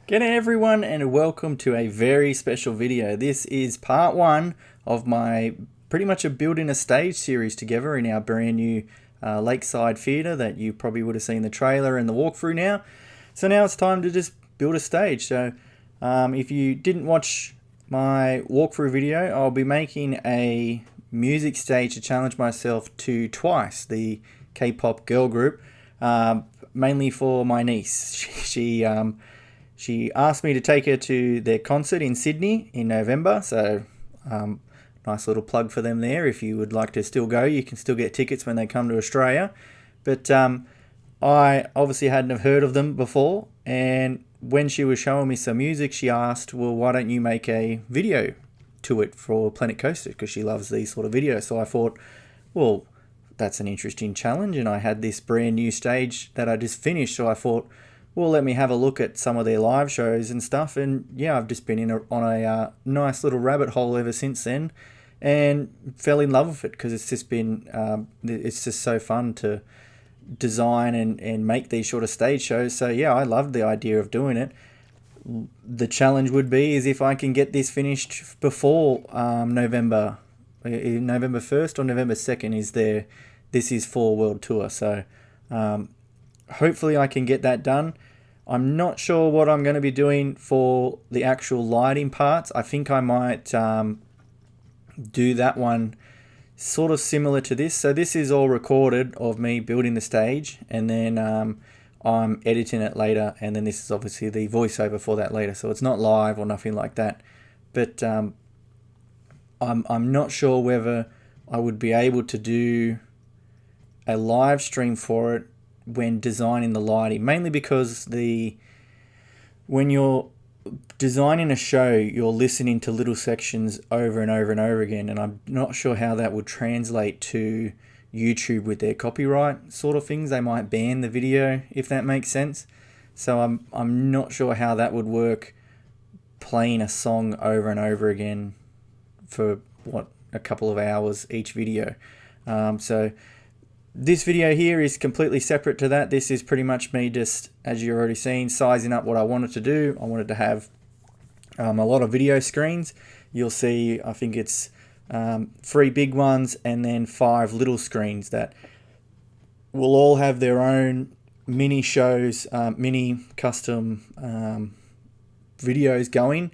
G'day everyone and welcome to a very special video. This is part one of my pretty much a building a stage series together in our brand new Lakeside Theater that you probably would have seen the trailer and the walkthrough now. So now it's time to just build a stage. So if you didn't watch my walkthrough video, I'll be making a music stage to challenge myself to Twice, the K-pop girl group, mainly for my niece. She asked me to take her to their concert in Sydney in November, so nice little plug for them there. If you would like to still go, you can still get tickets when they come to Australia. But I obviously hadn't have heard of them before, and when she was showing me some music, she asked, well, why don't you make a video to it for Planet Coaster, because she loves these sort of videos. So I thought, well, that's an interesting challenge, and I had this brand new stage that I just finished, so I thought, well, let me have a look at some of their live shows and stuff. And yeah, I've just been on a nice little rabbit hole ever since then, and fell in love with it because it's just been it's just so fun to design and make these sort of stage shows. So yeah, I loved the idea of doing it. The challenge would be is if I can get this finished before November 1st or November 2nd is their This Is For World Tour. So hopefully I can get that done. I'm not sure what I'm going to be doing for the actual lighting parts. I think I might do that one sort of similar to this. So this is all recorded of me building the stage, and then I'm editing it later, and then this is obviously the voiceover for that later. So it's not live or nothing like that. But I'm not sure whether I would be able to do a live stream for it when designing the lighting, mainly because when you're designing a show, you're listening to little sections over and over and over again, and I'm not sure how that would translate to YouTube with their copyright sort of things. They might ban the video, if that makes sense. So I'm not sure how that would work, playing a song over and over again for a couple of hours each video. So this video here is completely separate to that. This is pretty much me just, as you've already seen, sizing up what I wanted to do. I wanted to have a lot of video screens. You'll see, I think it's 3 big ones and then 5 little screens that will all have their own mini shows, mini custom videos going.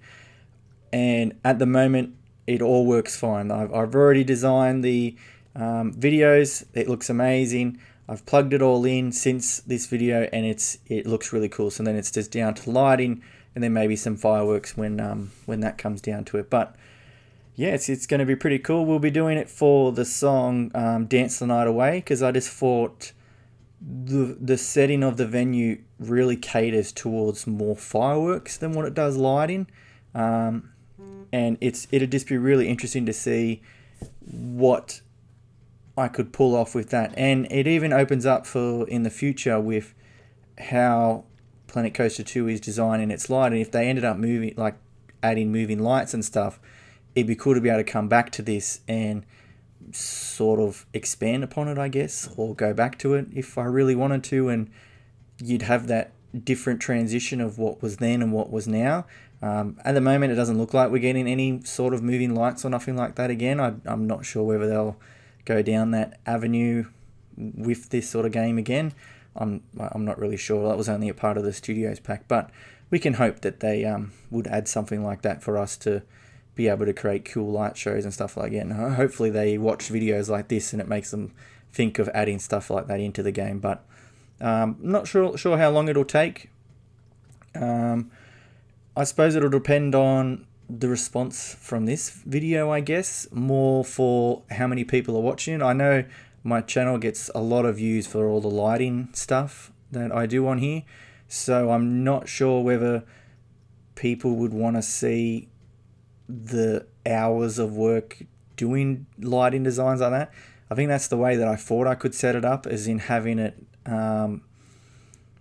And at the moment, it all works fine. I've already designed the videos. It looks amazing. I've plugged it all in since this video, and it looks really cool. So then it's just down to lighting, and then maybe some fireworks when that comes down to it. But yeah, it's going to be pretty cool. We'll be doing it for the song "Dance the Night Away" because I just thought the setting of the venue really caters towards more fireworks than what it does lighting, and it'd just be really interesting to see what I could pull off with that. And it even opens up for in the future with how Planet Coaster 2 is designing its lighting. If they ended up adding moving lights and stuff, it'd be cool to be able to come back to this and sort of expand upon it, I guess, or go back to it if I really wanted to, and you'd have that different transition of what was then and what was now. At the moment, it doesn't look like we're getting any sort of moving lights or nothing like that again. I'm not sure whether they'll go down that avenue with this sort of game again. I'm not really sure. That was only a part of the studios pack, but we can hope that they would add something like that for us to be able to create cool light shows and stuff like that. And hopefully they watch videos like this and it makes them think of adding stuff like that into the game. But not sure how long it'll take. I suppose it'll depend on the response from this video, I guess, more for how many people are watching. I know my channel gets a lot of views for all the lighting stuff that I do on here, so I'm not sure whether people would want to see the hours of work doing lighting designs like that. I think that's the way that I thought I could set it up, as in having it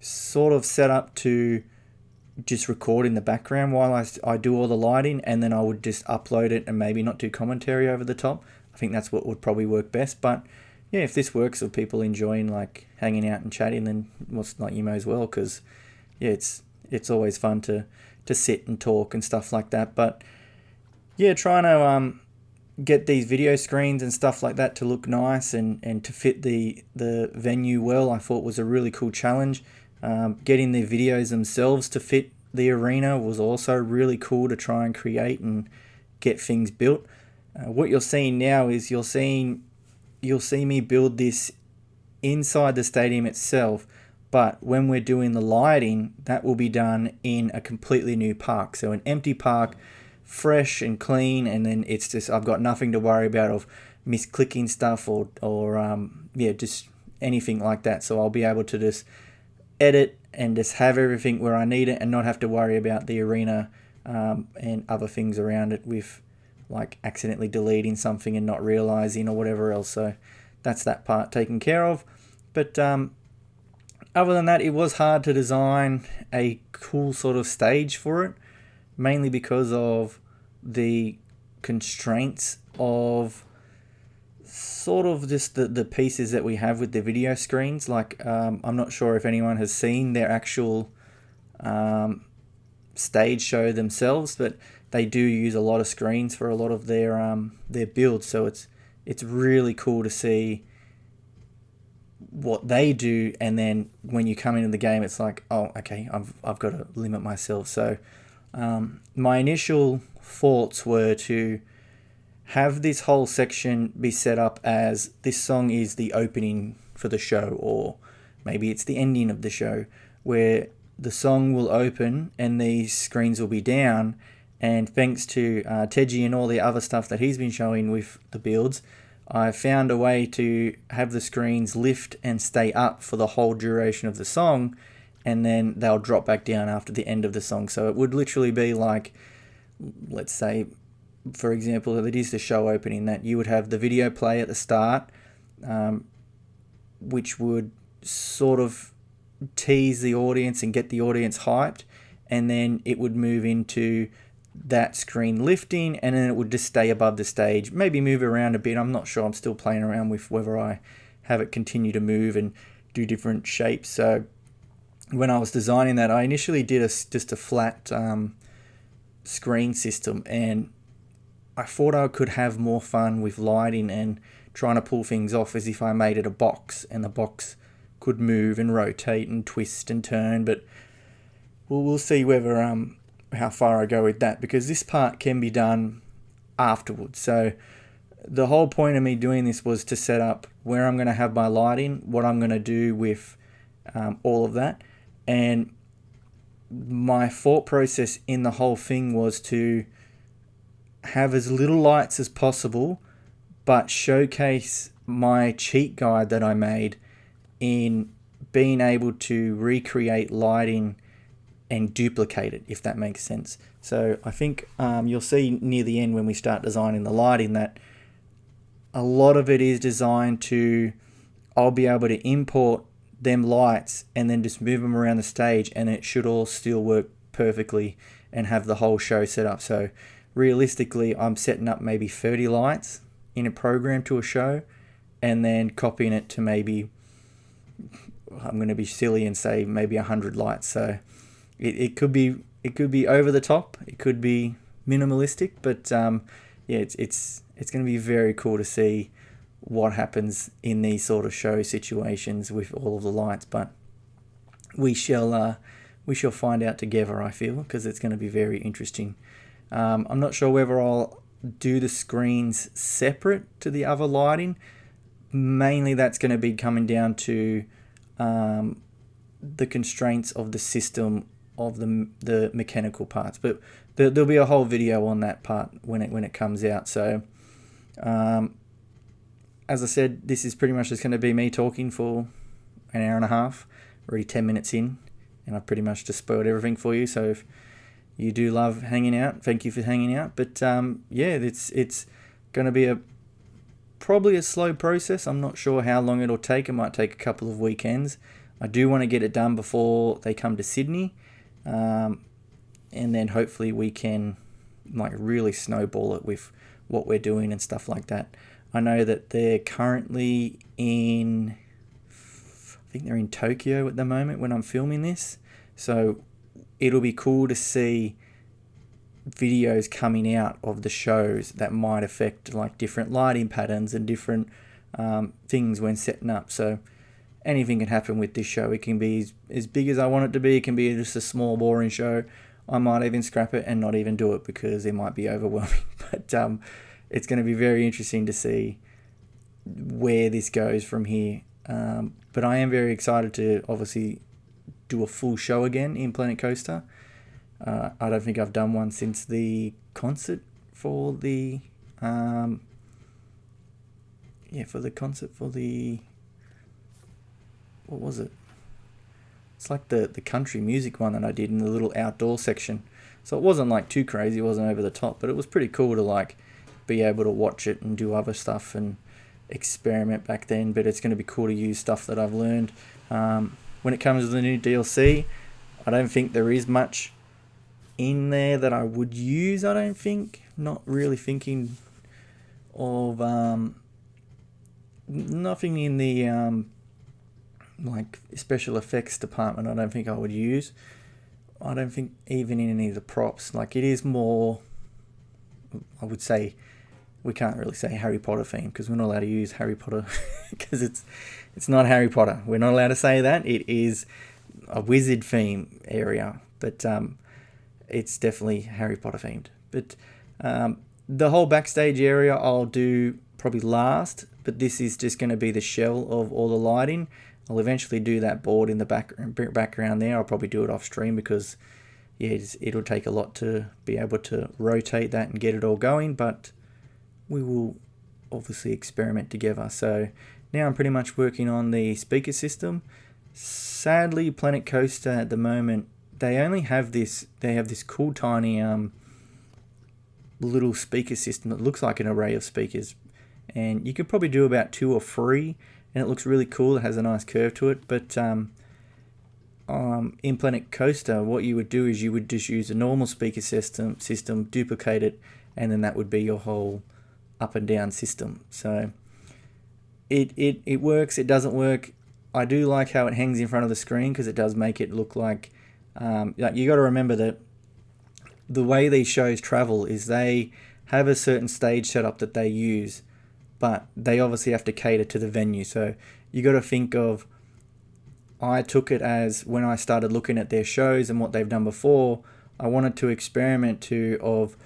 sort of set up to just record in the background while I do all the lighting, and then I would just upload it and maybe not do commentary over the top. I think that's what would probably work best. But yeah, if this works with people enjoying like hanging out and chatting, then what's not, you may as well, because yeah, it's it's always fun to sit and talk and stuff like that. But yeah, trying to get these video screens and stuff like that to look nice and to fit the venue well, I thought was a really cool challenge. Getting the videos themselves to fit the arena was also really cool to try and create and get things built. What you're seeing now is you'll see me build this inside the stadium itself, but when we're doing the lighting, that will be done in a completely new park. So an empty park, fresh and clean, and then it's just, I've got nothing to worry about of misclicking stuff or just anything like that. So I'll be able to just edit and just have everything where I need it and not have to worry about the arena and other things around it, with like accidentally deleting something and not realizing or whatever else. So that's that part taken care of. But other than that, it was hard to design a cool sort of stage for it, mainly because of the constraints of sort of just the pieces that we have with the video screens. Like I'm not sure if anyone has seen their actual stage show themselves, but they do use a lot of screens for a lot of their builds. So it's really cool to see what they do, and then when you come into the game, it's like, oh, okay, I've got to limit myself. So my initial thoughts were to have this whole section be set up as this song is the opening for the show, or maybe it's the ending of the show, where the song will open and these screens will be down. And thanks to Teji and all the other stuff that he's been showing with the builds, I found a way to have the screens lift and stay up for the whole duration of the song, and then they'll drop back down after the end of the song. So it would literally be like, let's say, for example, if it is the show opening, that you would have the video play at the start, which would sort of tease the audience and get the audience hyped, and then it would move into that screen lifting, and then it would just stay above the stage, maybe move around a bit. I'm not sure, I'm still playing around with whether I have it continue to move and do different shapes. So when I was designing that, I initially did just a flat screen system, and I thought I could have more fun with lighting and trying to pull things off as if I made it a box, and the box could move and rotate and twist and turn. But we'll see whether how far I go with that, because this part can be done afterwards. So the whole point of me doing this was to set up where I'm going to have my lighting, what I'm going to do with all of that. And my thought process in the whole thing was to have as little lights as possible, but showcase my cheat guide that I made in being able to recreate lighting and duplicate it, if that makes sense. So I think you'll see near the end when we start designing the lighting that a lot of it is designed to, I'll be able to import them lights and then just move them around the stage, and it should all still work perfectly and have the whole show set up. So realistically, I'm setting up maybe 30 lights in a program to a show, and then copying it to maybe, I'm going to be silly and say maybe 100 lights. So it could be over the top, it could be minimalistic, but yeah, it's going to be very cool to see what happens in these sort of show situations with all of the lights. But we shall find out together, I feel, because it's going to be very interesting. I'm not sure whether I'll do the screens separate to the other lighting. Mainly that's going to be coming down to the constraints of the system of the mechanical parts, but there'll be a whole video on that part when it comes out. So as I said, this is pretty much just going to be me talking for an hour and a half, already 10 minutes in, and I've pretty much just spoiled everything for you. So if you do love hanging out, thank you for hanging out. But yeah, it's going to be probably a slow process. I'm not sure how long it'll take. It might take a couple of weekends. I do want to get it done before they come to Sydney, and then hopefully we can like really snowball it with what we're doing and stuff like that. I know that they're currently in, I think they're in Tokyo at the moment when I'm filming this. So it'll be cool to see videos coming out of the shows that might affect like different lighting patterns and different things when setting up. So anything can happen with this show. It can be as big as I want it to be. It can be just a small, boring show. I might even scrap it and not even do it because it might be overwhelming. But it's going to be very interesting to see where this goes from here. But I am very excited to obviously do a full show again in Planet Coaster. I don't think I've done one since the concert for the what was it? It's like the country music one that I did in the little outdoor section. So it wasn't like too crazy, it wasn't over the top, but it was pretty cool to like be able to watch it and do other stuff and experiment back then. But it's going to be cool to use stuff that I've learned. When it comes to the new DLC, I don't think there is much in there that I would use. I don't think. Not really thinking of nothing in the like special effects department. I don't think I would use. I don't think even in any of the props. Like it is more, I would say, we can't really say Harry Potter theme because we're not allowed to use Harry Potter because it's not Harry Potter. We're not allowed to say that. It is a wizard theme area, but it's definitely Harry Potter themed. But the whole backstage area I'll do probably last, but this is just going to be the shell of all the lighting. I'll eventually do that board in the background there. I'll probably do it off stream because yeah, it'll take a lot to be able to rotate that and get it all going, but we will obviously experiment together. So now I'm pretty much working on the speaker system. Sadly, Planet Coaster at the moment, they only have this, they have this cool tiny little speaker system that looks like an array of speakers, and you could probably do about 2 or 3, and it looks really cool. It has a nice curve to it. But in Planet Coaster, what you would do is you would just use a normal speaker system, duplicate it, and then that would be your whole up and down system. So it works, it doesn't work. I do like how it hangs in front of the screen because it does make it look like you got to remember that the way these shows travel is they have a certain stage setup that they use, but they obviously have to cater to the venue. So you got to think of, I took it as when I started looking at their shows and what they've done before, I wanted to experiment of,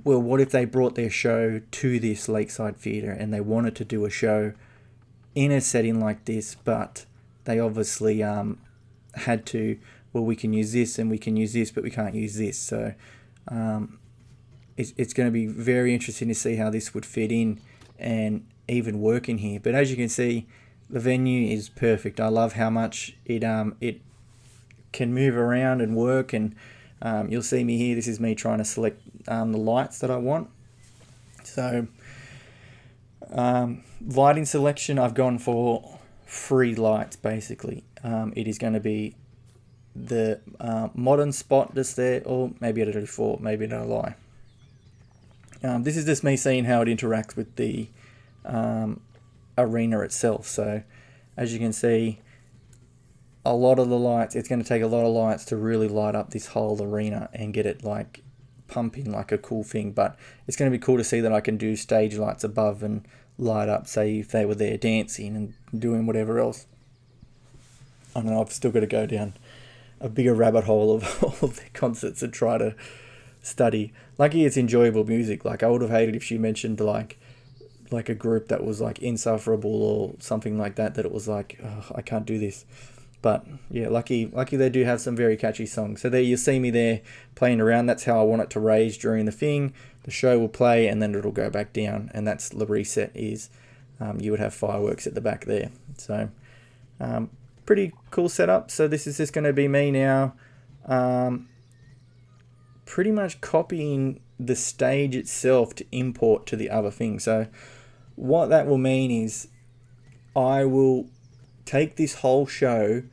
well, what if they brought their show to this Lakeside Theater and they wanted to do a show in a setting like this, but they obviously had to, well, we can use this and we can use this, but we can't use this. So it's going to be very interesting to see how this would fit in and even work in here. But as you can see, the venue is perfect. I love how much it can move around and work, and you'll see me here. This is me trying to select the lights that I want. So lighting selection, I've gone for 3 lights basically. It is going to be the modern spot that's there, or maybe I did 4, maybe no lie. This is just me seeing how it interacts with the arena itself. So as you can see, a lot of the lights, it's going to take a lot of lights to really light up this whole arena and get it like pumping like a cool thing. But it's going to be cool to see that I can do stage lights above and light up, say if they were there dancing and doing whatever else. I don't know, I've still got to go down a bigger rabbit hole of all of their concerts and try to study. Lucky it's enjoyable music. Like I would have hated if she mentioned like a group that was like insufferable or something like that it was like, oh, I can't do this. But yeah, lucky they do have some very catchy songs. So there you see me there playing around. That's how I want it to raise during the thing. The show will play and then it'll go back down, and that's the reset is you would have fireworks at the back there. So pretty cool setup. So this is just going to be me now pretty much copying the stage itself to import to the other thing. So what that will mean is I will take this whole show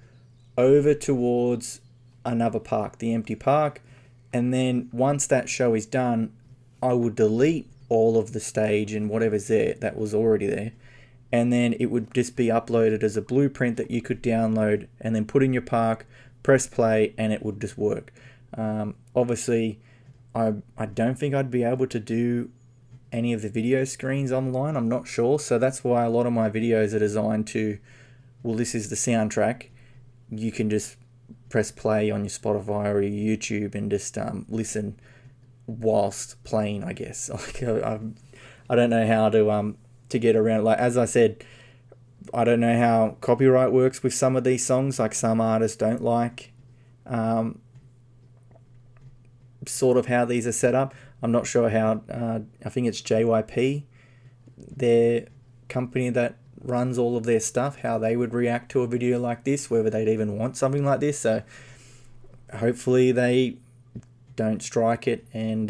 over towards another park, the empty park, and then once that show is done, I will delete all of the stage and whatever's there that was already there, and then it would just be uploaded as a blueprint that you could download and then put in your park, press play, and it would just work. Obviously, I don't think I'd be able to do any of the video screens online. I'm not sure. So that's why a lot of my videos are designed to, well, this is the soundtrack. You can just press play on your Spotify or your YouTube and just listen whilst playing, I guess. Like I don't know how to get around. Like, as I said, I don't know how copyright works with some of these songs. Like, some artists don't like sort of how these are set up. I'm not sure how, I think it's JYP, their company that runs all of their stuff, how they would react to a video like this, whether they'd even want something like this. So hopefully they don't strike it, and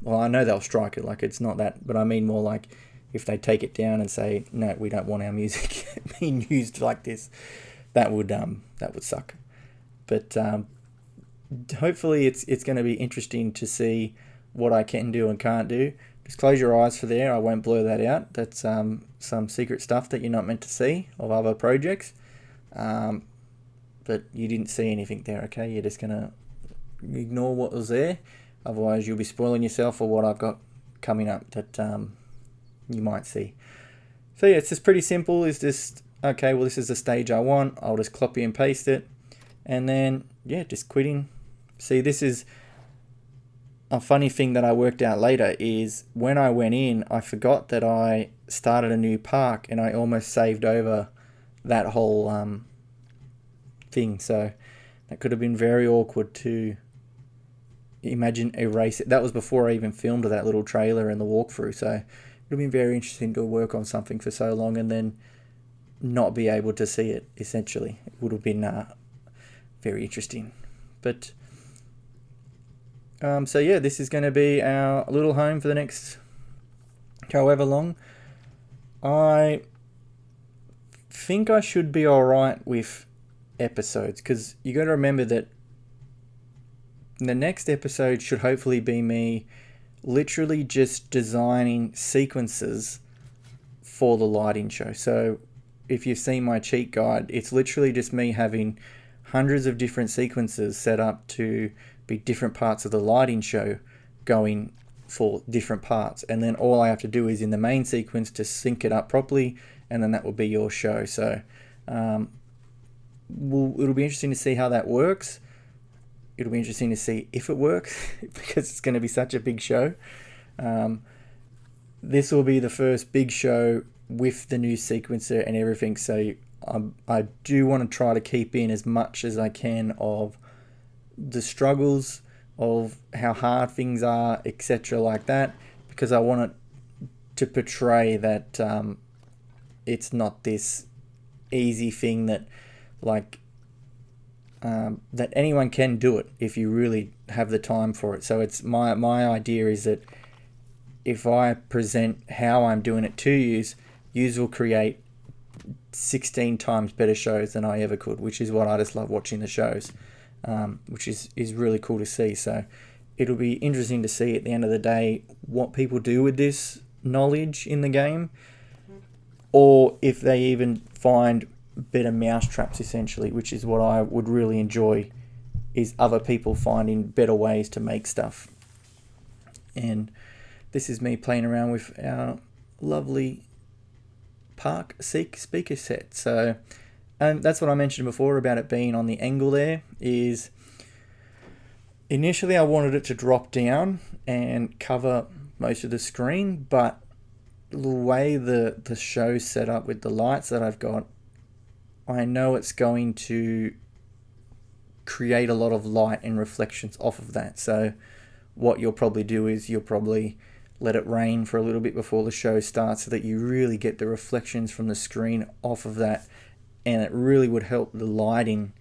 well, I know they'll strike it, like, it's not that, but I mean more like if they take it down and say, no, we don't want our music being used like this, that would suck. But hopefully it's going to be interesting to see what I can do and can't do. Just close your eyes for there. I won't blur that out. That's some secret stuff that you're not meant to see of other projects. But you didn't see anything there, okay? You're just going to ignore what was there. Otherwise, you'll be spoiling yourself for what I've got coming up that you might see. So yeah, it's just pretty simple. It's just, okay, well, this is the stage I want. I'll just copy and paste it. And then, yeah, just quitting. See, this is a funny thing that I worked out later is when I went in, I forgot that I started a new park and I almost saved over that whole thing. So that could have been very awkward to imagine erase it. That was before I even filmed that little trailer and the walkthrough. So it would have been very interesting to work on something for so long and then not be able to see it, essentially. It would have been very interesting. But so yeah, this is going to be our little home for the next however long. I think I should be alright with episodes, because you got to remember that the next episode should hopefully be me literally just designing sequences for the lighting show. So if you've seen my cheat guide, it's literally just me having hundreds of different sequences set up to be different parts of the lighting show going for different parts, and then all I have to do is in the main sequence to sync it up properly, and then that will be your show. So it'll be interesting to see how that works. It'll be interesting to see if it works because it's going to be such a big show. This will be the first big show with the new sequencer and everything, so I do want to try to keep in as much as I can of the struggles of how hard things are, etc., like that, because I want it to portray that it's not this easy thing that like that anyone can do it if you really have the time for it. So it's my idea is that if I present how I'm doing it to yous will create 16 times better shows than I ever could, which is what I just love watching the shows. Which is really cool to see. So it'll be interesting to see at the end of the day what people do with this knowledge in the game, or if they even find better mousetraps, essentially, which is what I would really enjoy, is other people finding better ways to make stuff. And this is me playing around with our lovely Park Seek speaker set. So and that's what I mentioned before about it being on the angle there, is initially I wanted it to drop down and cover most of the screen, but the way the show's set up with the lights that I've got, I know it's going to create a lot of light and reflections off of that. So what you'll probably do is you'll probably let it rain for a little bit before the show starts so that you really get the reflections from the screen off of that, and it really would help the lighting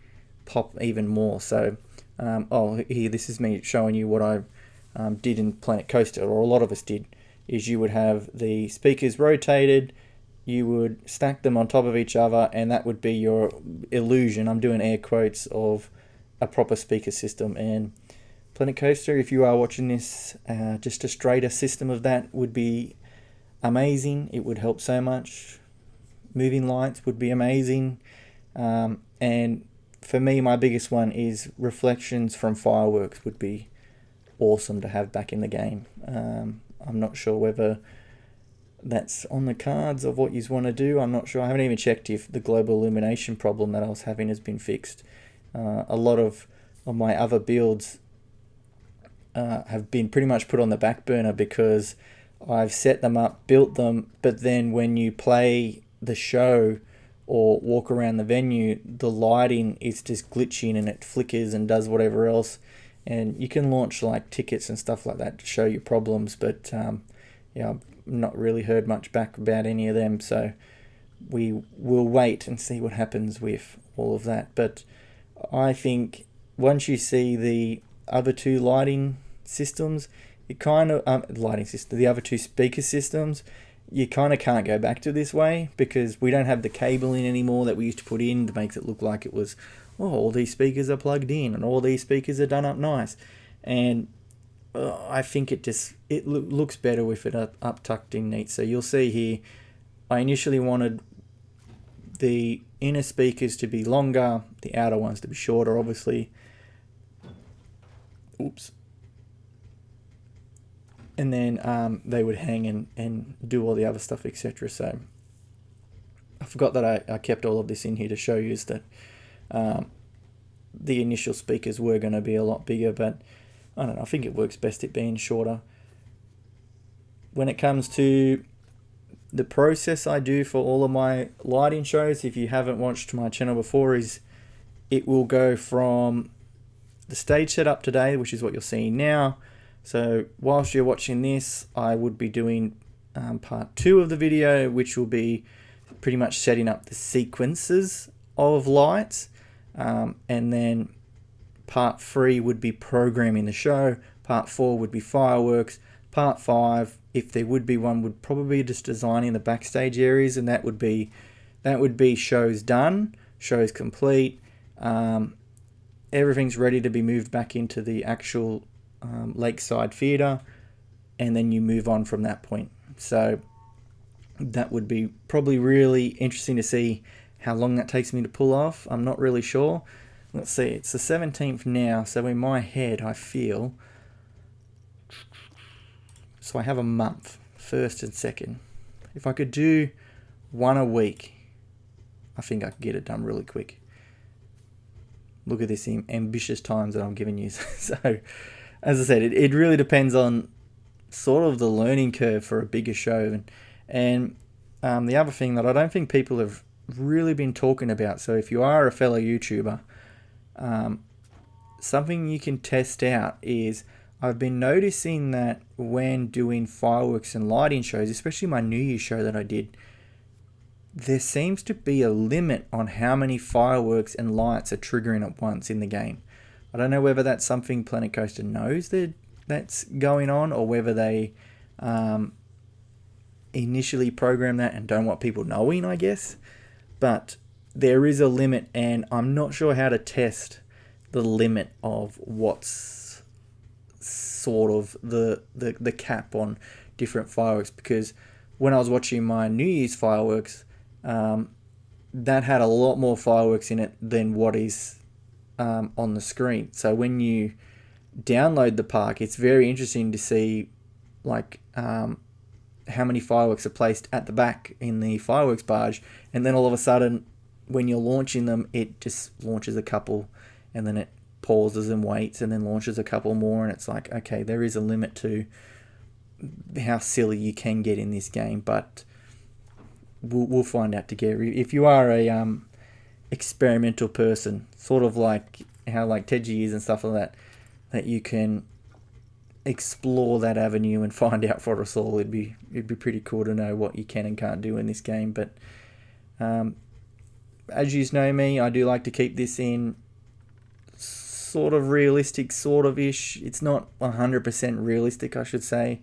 pop even more. So, here, this is me showing you what I did in Planet Coaster, or a lot of us did, is you would have the speakers rotated, you would stack them on top of each other, and that would be your illusion, I'm doing air quotes, of a proper speaker system. And Planet Coaster, if you are watching this, just a straighter system of that would be amazing. It would help so much. Moving lights would be amazing, and for me, my biggest one is reflections from fireworks would be awesome to have back in the game. I'm not sure whether that's on the cards of what you want to do. I'm not sure. I haven't even checked if the global illumination problem that I was having has been fixed. A lot of my other builds have been pretty much put on the back burner because I've set them up, built them, but then when you play the show or walk around the venue, the lighting is just glitching and it flickers and does whatever else. And you can launch like tickets and stuff like that to show you problems, but yeah, I've not really heard much back about any of them. So we will wait and see what happens with all of that. But I think once you see the other two lighting systems, it kind of the other two speaker systems, you kind of can't go back to this way because we don't have the cabling anymore that we used to put in that makes it look like it was, oh, all these speakers are plugged in and all these speakers are done up nice. And I think it looks better with it up tucked in neat. So you'll see here, I initially wanted the inner speakers to be longer, the outer ones to be shorter, obviously. Oops. And then they would hang and do all the other stuff, etc. So I forgot that I kept all of this in here to show you is that the initial speakers were going to be a lot bigger, but I don't know, I think it works best it being shorter. When it comes to the process I do for all of my lighting shows, if you haven't watched my channel before, is it will go from the stage setup today, which is what you're seeing now. So whilst you're watching this, I would be doing part 2 of the video, which will be pretty much setting up the sequences of lights. And then part 3 would be programming the show. Part 4 would be fireworks. Part 5, if there would be one, would probably be just designing the backstage areas, and that would be shows done, shows complete. Everything's ready to be moved back into the actual Lakeside Theater, and then you move on from that point. So that would be probably really interesting to see how long that takes me to pull off. I'm not really sure. Let's see, it's the 17th now, so in my head I feel, so I have a month, 1st and 2nd. If I could do one a week, I think I could get it done really quick. Look at this ambitious times that I'm giving you. So, as I said, it really depends on sort of the learning curve for a bigger show. And the other thing that I don't think people have really been talking about, so if you are a fellow YouTuber, something you can test out is I've been noticing that when doing fireworks and lighting shows, especially my New Year's show that I did, there seems to be a limit on how many fireworks and lights are triggering at once in the game. I don't know whether that's something Planet Coaster knows that's going on, or whether they initially program that and don't want people knowing, I guess. But there is a limit, and I'm not sure how to test the limit of what's sort of the cap on different fireworks, because when I was watching my New Year's fireworks, that had a lot more fireworks in it than what is on the screen. So when you download the park, it's very interesting to see like how many fireworks are placed at the back in the fireworks barge, and then all of a sudden when you're launching them, it just launches a couple, and then it pauses and waits, and then launches a couple more, and it's like, okay, there is a limit to how silly you can get in this game, but we'll find out together. If you are a experimental person, sort of like how like Teji is and stuff like that you can explore that avenue and find out for us all. It'd be pretty cool to know what you can and can't do in this game. But as you know me, I do like to keep this in sort of realistic, sort of ish. It's not 100% realistic, I should say,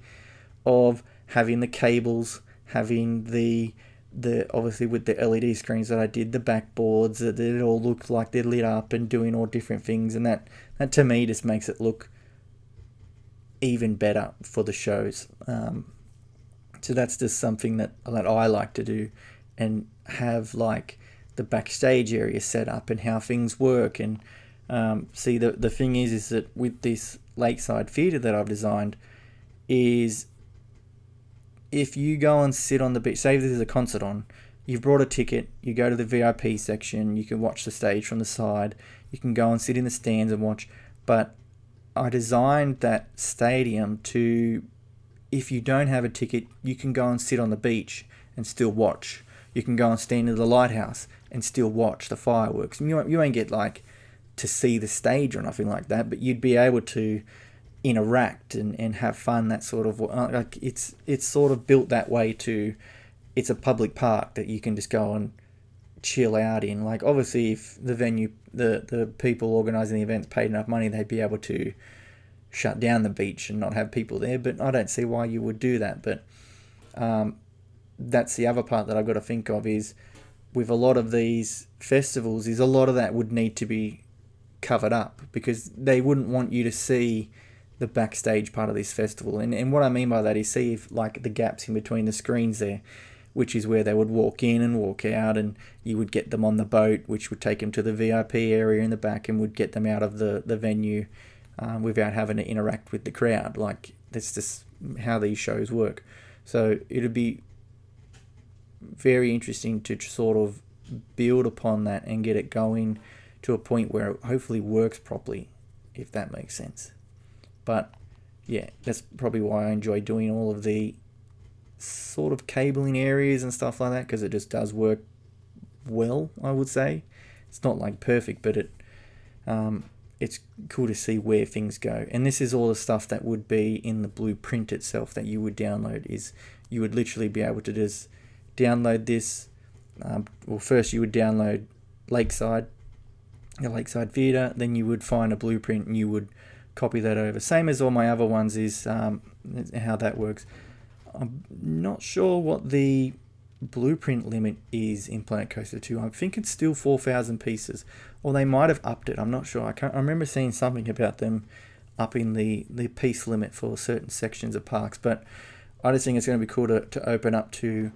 of having the cables, having the obviously with the LED screens that I did, the backboards, that it all looked like they're lit up and doing all different things, and that to me just makes it look even better for the shows. So that's just something that I like to do, and have like the backstage area set up and how things work. And see, the thing is that with this Lakeside Theater that I've designed, is if you go and sit on the beach, say there's a concert on, you've brought a ticket, you go to the VIP section, you can watch the stage from the side, you can go and sit in the stands and watch. But I designed that stadium to, if you don't have a ticket, you can go and sit on the beach and still watch. You can go and stand in the lighthouse and still watch the fireworks. You won't get like to see the stage or nothing like that, but you'd be able to interact and have fun. That sort of like it's sort of built that way to. It's a public park that you can just go and chill out in. Like obviously, if the venue, the people organising the events paid enough money, they'd be able to shut down the beach and not have people there. But I don't see why you would do that. But that's the other part that I've got to think of is with a lot of these festivals is a lot of that would need to be covered up because they wouldn't want you to see the backstage part of this festival. And what I mean by that is see if like the gaps in between the screens there, which is where they would walk in and walk out, and you would get them on the boat, which would take them to the VIP area in the back and would get them out of the venue without having to interact with the crowd. Like that's just how these shows work. So it'd be very interesting to sort of build upon that and get it going to a point where it hopefully works properly, if that makes sense. But yeah, that's probably why I enjoy doing all of the sort of cabling areas and stuff like that, because it just does work well, I would say. It's not like perfect, but it's cool to see where things go. And this is all the stuff that would be in the blueprint itself that you would download. Is you would literally be able to just download this. Well, first you would download Lakeside Theater, then you would find a blueprint and you would copy that over. Same as all my other ones is how that works. I'm not sure what the blueprint limit is in Planet Coaster 2. I think it's still 4,000 pieces, or they might have upped it. I'm not sure. I remember seeing something about them upping the piece limit for certain sections of parks, but I just think it's going to be cool to open up to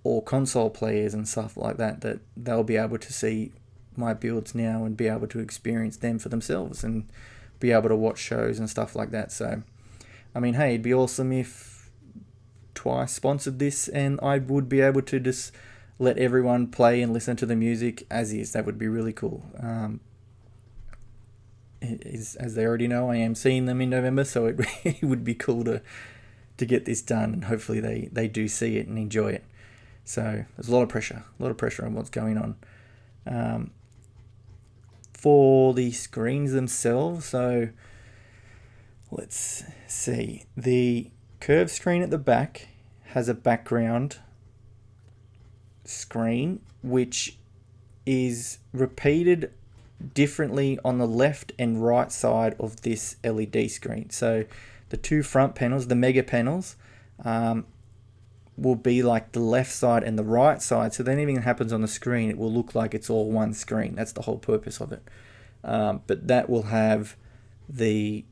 all console players and stuff like that they'll be able to see my builds now and be able to experience them for themselves and be able to watch shows and stuff like that. So, I mean, hey, it'd be awesome if Twice sponsored this and I would be able to just let everyone play and listen to the music as is. That would be really cool. As they already know, I am seeing them in November, so it would be cool to get this done, and hopefully they do see it and enjoy it. So there's a lot of pressure on what's going on. For the screens themselves, so let's see. The curved screen at the back has a background screen which is repeated differently on the left and right side of this LED screen. So the two front panels, the mega panels, will be like the left side and the right side, so then anything that happens on the screen, it will look like it's all one screen. That's the whole purpose of it. But that will have the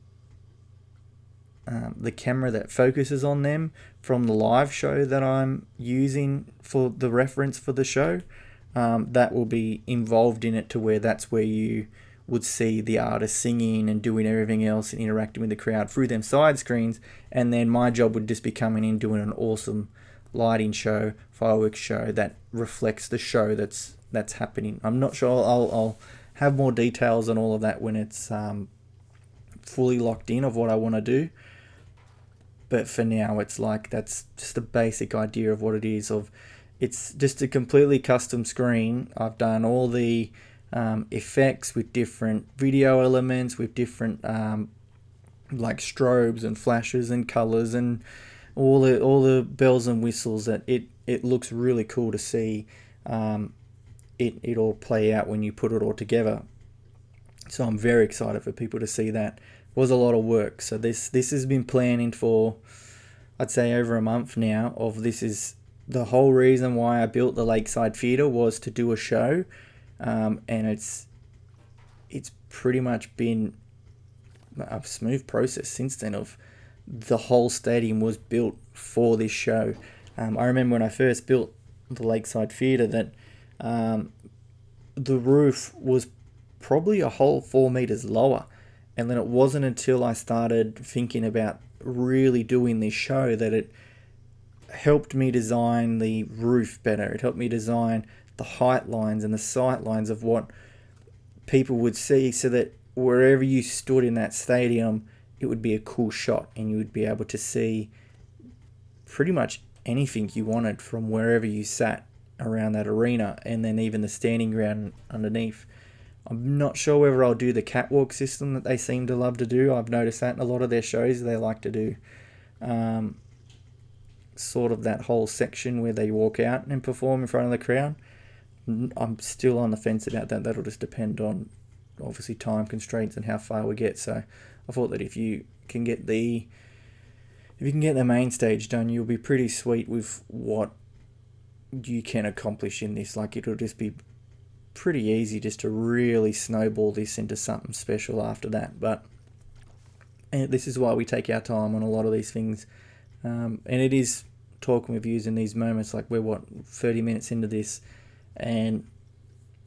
camera that focuses on them from the live show that I'm using for the reference for the show. That will be involved in it to where that's where you would see the artist singing and doing everything else and interacting with the crowd through them side screens. And then my job would just be coming in doing an awesome lighting show, fireworks show that reflects the show that's happening. I'm not sure. I'll have more details on all of that when it's fully locked in of what I want to do. But for now, it's like that's just a basic idea of what it is. It's just a completely custom screen. I've done all the effects with different video elements, with different like strobes and flashes and colors and all the bells and whistles. That it looks really cool to see it all play out when you put it all together. So I'm very excited for people to see that. It was a lot of work. So this has been planning for, I'd say, over a month now. This is the whole reason why I built the Lakeside Theater, was to do a show, and it's pretty much been a smooth process since then. Of the whole stadium was built for this show. I remember when I first built the Lakeside Theater that the roof was probably a whole 4 meters lower. And then it wasn't until I started thinking about really doing this show that it helped me design the roof better. It helped me design the height lines and the sight lines of what people would see, so that wherever you stood in that stadium, it would be a cool shot and you would be able to see pretty much anything you wanted from wherever you sat around that arena, and then even the standing ground underneath. I'm not sure whether I'll do the catwalk system that they seem to love to do. I've noticed that in a lot of their shows. They like to do sort of that whole section where they walk out and perform in front of the crowd. I'm still on the fence about that. That'll just depend on, obviously, time constraints and how far we get. So I thought that if you can get the main stage done, you'll be pretty sweet with what you can accomplish in this. Like, it'll just be pretty easy just to really snowball this into something special after that. But this is why we take our time on a lot of these things. And it is talking with you in these moments, like we're 30 minutes into this, and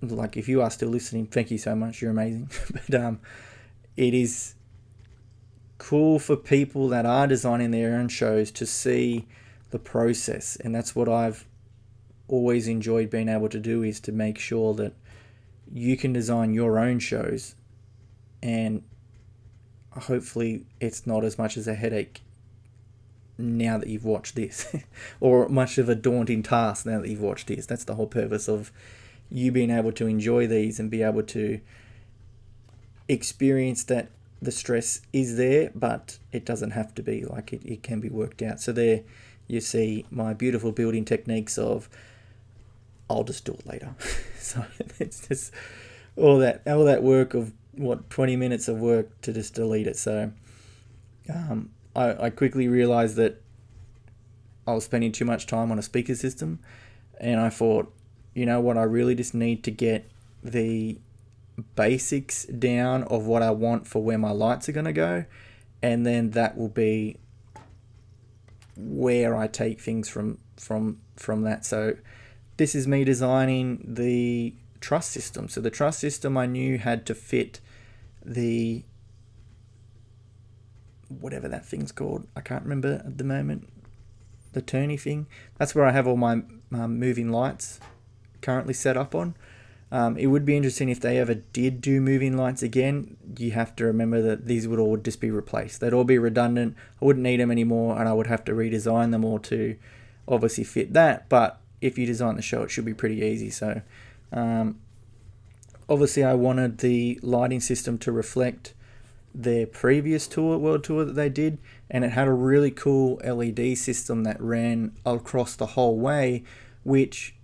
like, if you are still listening, thank you so much, you're amazing. But it is cool for people that are designing their own shows to see the process, and that's what I've always enjoyed being able to do, is to make sure that you can design your own shows, and hopefully it's not as much as a headache now that you've watched this or much of a daunting task now that you've watched this. That's the whole purpose of you being able to enjoy these and be able to experience that the stress is there, but it doesn't have to be. Like, it can be worked out. So there you see my beautiful building techniques of, I'll just do it later. So it's just all that work of 20 minutes of work to just delete it. So I quickly realized that I was spending too much time on a speaker system, and I thought, you know what, I really just need to get the basics down of what I want for where my lights are going to go, and then that will be where I take things from that. So this is me designing the truss system. So the truss system I knew had to fit the, whatever that thing's called, I can't remember at the moment, the turny thing. That's where I have all my moving lights currently set up on. It would be interesting if they ever did do moving lights again. You have to remember that these would all just be replaced. They'd all be redundant. I wouldn't need them anymore, and I would have to redesign them all to obviously fit that. But if you design the show, it should be pretty easy. So obviously I wanted the lighting system to reflect their previous world tour that they did, and it had a really cool LED system that ran across the whole way, which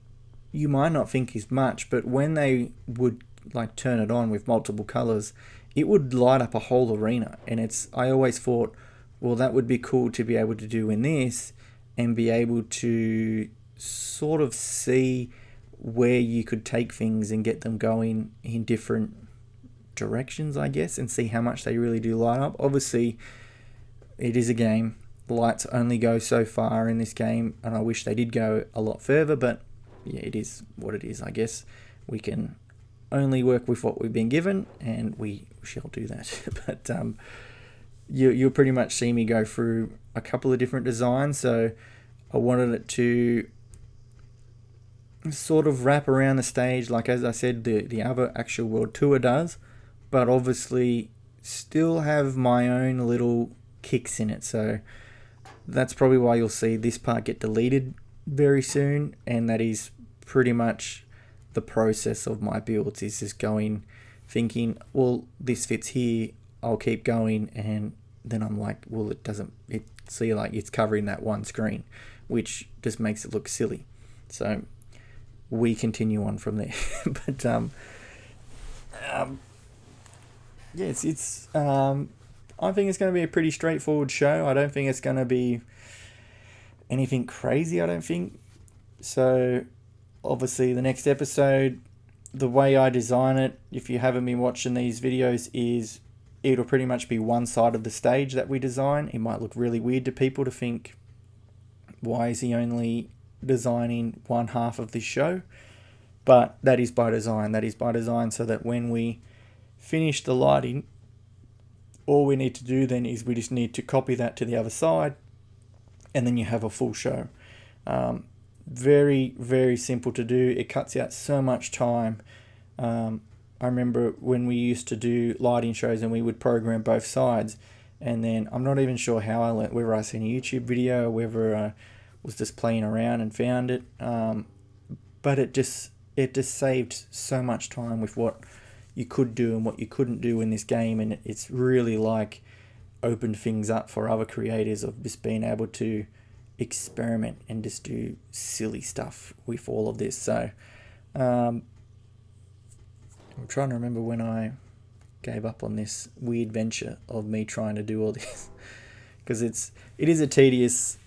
you might not think is much, but when they would like turn it on with multiple colors, it would light up a whole arena. And I always thought, well, that would be cool to be able to do in this, and be able to sort of see where you could take things and get them going in different directions, I guess, and see how much they really do light up. Obviously, it is a game. The lights only go so far in this game, and I wish they did go a lot further, but yeah, it is what it is, I guess. We can only work with what we've been given, and we shall do that. But you'll pretty much see me go through a couple of different designs. So I wanted it to sort of wrap around the stage, like, as I said, the other actual world tour does, but obviously still have my own little kicks in it. So that's probably why you'll see this part get deleted very soon, and that is pretty much the process of my builds, is just thinking, well, this fits here, I'll keep going, and then I'm like, well, see, like, it's covering that one screen, which just makes it look silly. So we continue on from there. But yes, I think it's going to be a pretty straightforward show. I don't think it's going to be anything crazy, I don't think. So obviously the next episode, the way I design it, if you haven't been watching these videos, is it'll pretty much be one side of the stage that we design. It might look really weird to people to think, why is he only designing one half of this show? But that is by design. That is by design so that when we finish the lighting, all we need to do then is we just need to copy that to the other side, and then you have a full show. Very, very simple to do. It cuts out so much time. I remember when we used to do lighting shows and we would program both sides, and then I'm not even sure how I learned, whether I seen a YouTube video or whether I was just playing around and found it. But it just saved so much time with what you could do and what you couldn't do in this game, and it's really like opened things up for other creators of just being able to experiment and just do silly stuff with all of this. So I'm trying to remember when I gave up on this weird venture of me trying to do all this, because it is a tedious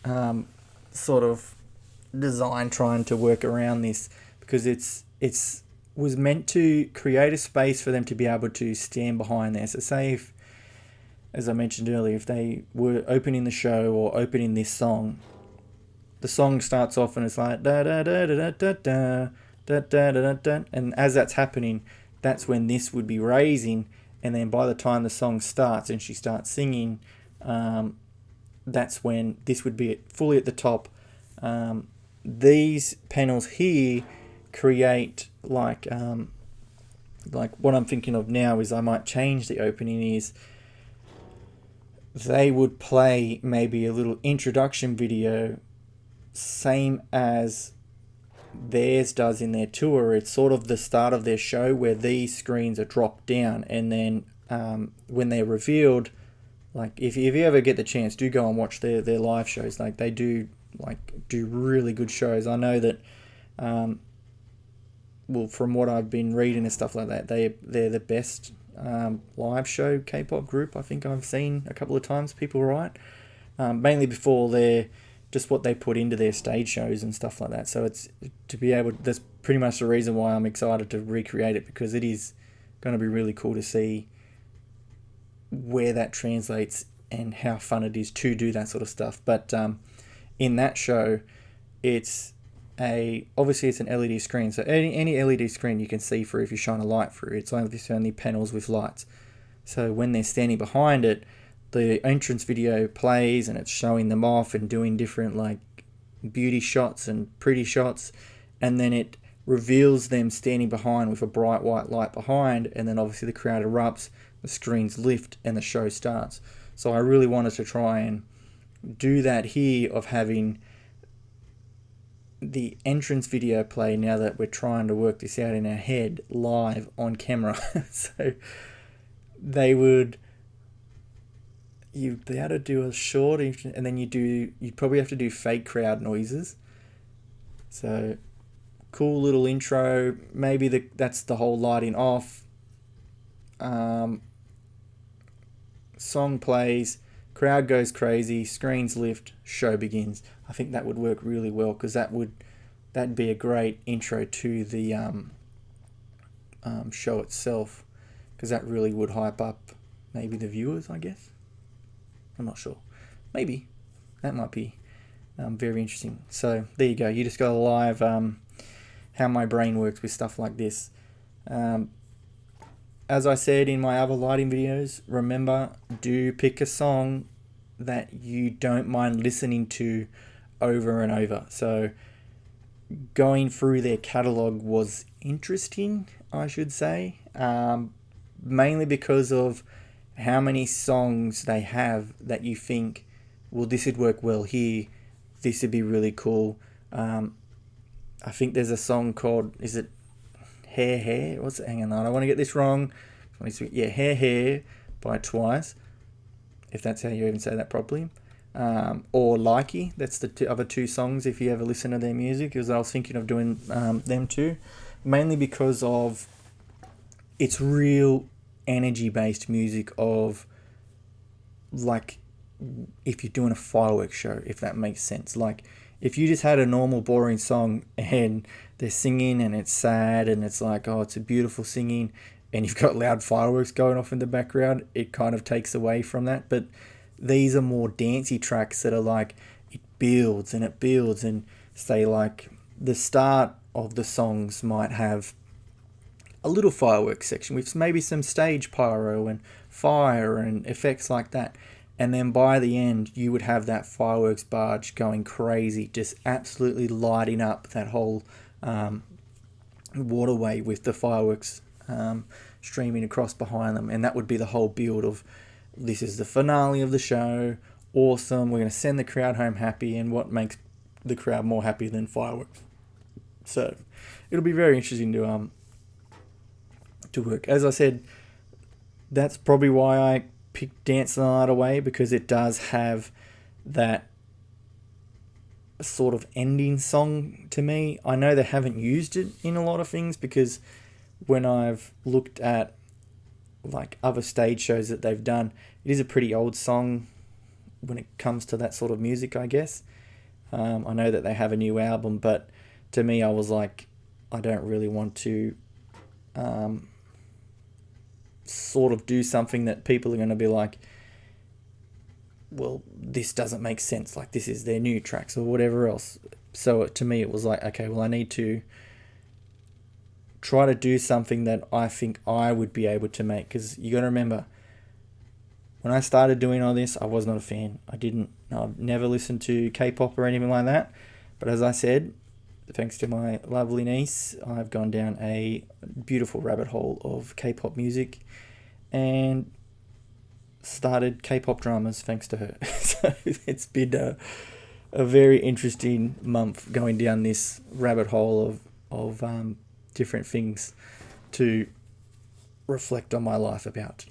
sort of design trying to work around this, because it's was meant to create a space for them to be able to stand behind there. So say if, as I mentioned earlier, if they were opening the show or opening this song, the song starts off and it's like da da da da da da da da da da, and as that's happening, that's when this would be raising, and then by the time the song starts and she starts singing, that's when this would be fully at the top. These panels here create like what I'm thinking of now is I might change the opening is they would play maybe a little introduction video, same as theirs does in their tour. It's sort of the start of their show where these screens are dropped down, and then when they're revealed, like if you ever get the chance, do go and watch their live shows. Like they do really good shows. I know that well, from what I've been reading and stuff like that, they're the best live show K-pop group I think I've seen a couple of times, people write. Mainly before they're just what they put into their stage shows and stuff like that. So it's to be able, that's pretty much the reason why I'm excited to recreate it, because it is going to be really cool to see where that translates and how fun it is to do that sort of stuff. But in that show, obviously it's an LED screen, so any LED screen you can see through if you shine a light through. It's only panels with lights. So when they're standing behind it, the entrance video plays and it's showing them off and doing different like beauty shots and pretty shots, and then it reveals them standing behind with a bright white light behind, and then obviously the crowd erupts, the screens lift, and the show starts. So I really wanted to try and do that here, of having the entrance video play now that we're trying to work this out in our head live on camera. So you'd be able to do a short, and then you'd probably have to do fake crowd noises. So cool little intro, maybe that's the whole lighting off, song plays, crowd goes crazy, screens lift, show begins. I think that would work really well, because that'd be a great intro to the show itself, because that really would hype up maybe the viewers, I guess. I'm not sure. Maybe. That might be very interesting. So there you go. You just got a live how my brain works with stuff like this. As I said in my other lighting videos, remember, do pick a song that you don't mind listening to over and over. So going through their catalog was interesting, I should say, mainly because of how many songs they have that you think, well, this would work well here, this would be really cool. I think there's a song called, is it Hair? What's it? Hang on, I don't want to get this wrong. Yeah, Hair by Twice, if that's how you even say that properly. Or Likey, that's the other two songs if you ever listen to their music, because I was thinking of doing them too, mainly because of it's real energy-based music of, like, if you're doing a fireworks show, if that makes sense. Like, if you just had a normal boring song and they're singing and it's sad and it's like, oh, it's a beautiful singing, and you've got loud fireworks going off in the background, it kind of takes away from that. But these are more dancey tracks that are like, it builds and say, like, the start of the songs might have a little fireworks section with maybe some stage pyro and fire and effects like that. And then by the end, you would have that fireworks barge going crazy, just absolutely lighting up that whole waterway with the fireworks streaming across behind them. And that would be the whole build of, this is the finale of the show. Awesome. We're going to send the crowd home happy. And what makes the crowd more happy than fireworks? So it'll be very interesting to work. As I said, that's probably why I picked Dance the Night Away, because it does have that sort of ending song to me. I know they haven't used it in a lot of things, because when I've looked at like other stage shows that they've done, it is a pretty old song when it comes to that sort of music, I guess. I know that they have a new album, but to me, I was like, I don't really want to sort of do something that people are going to be like, well, this doesn't make sense, like this is their new tracks or whatever else. So to me, it was like, okay, well, I need to try to do something that I think I would be able to make, because you got to remember, when I started doing all this, I was not a fan. I've never listened to K-pop or anything like that. But as I said, thanks to my lovely niece, I've gone down a beautiful rabbit hole of K-pop music and started K-pop dramas thanks to her. So it's been a very interesting month going down this rabbit hole of different things to reflect on my life about,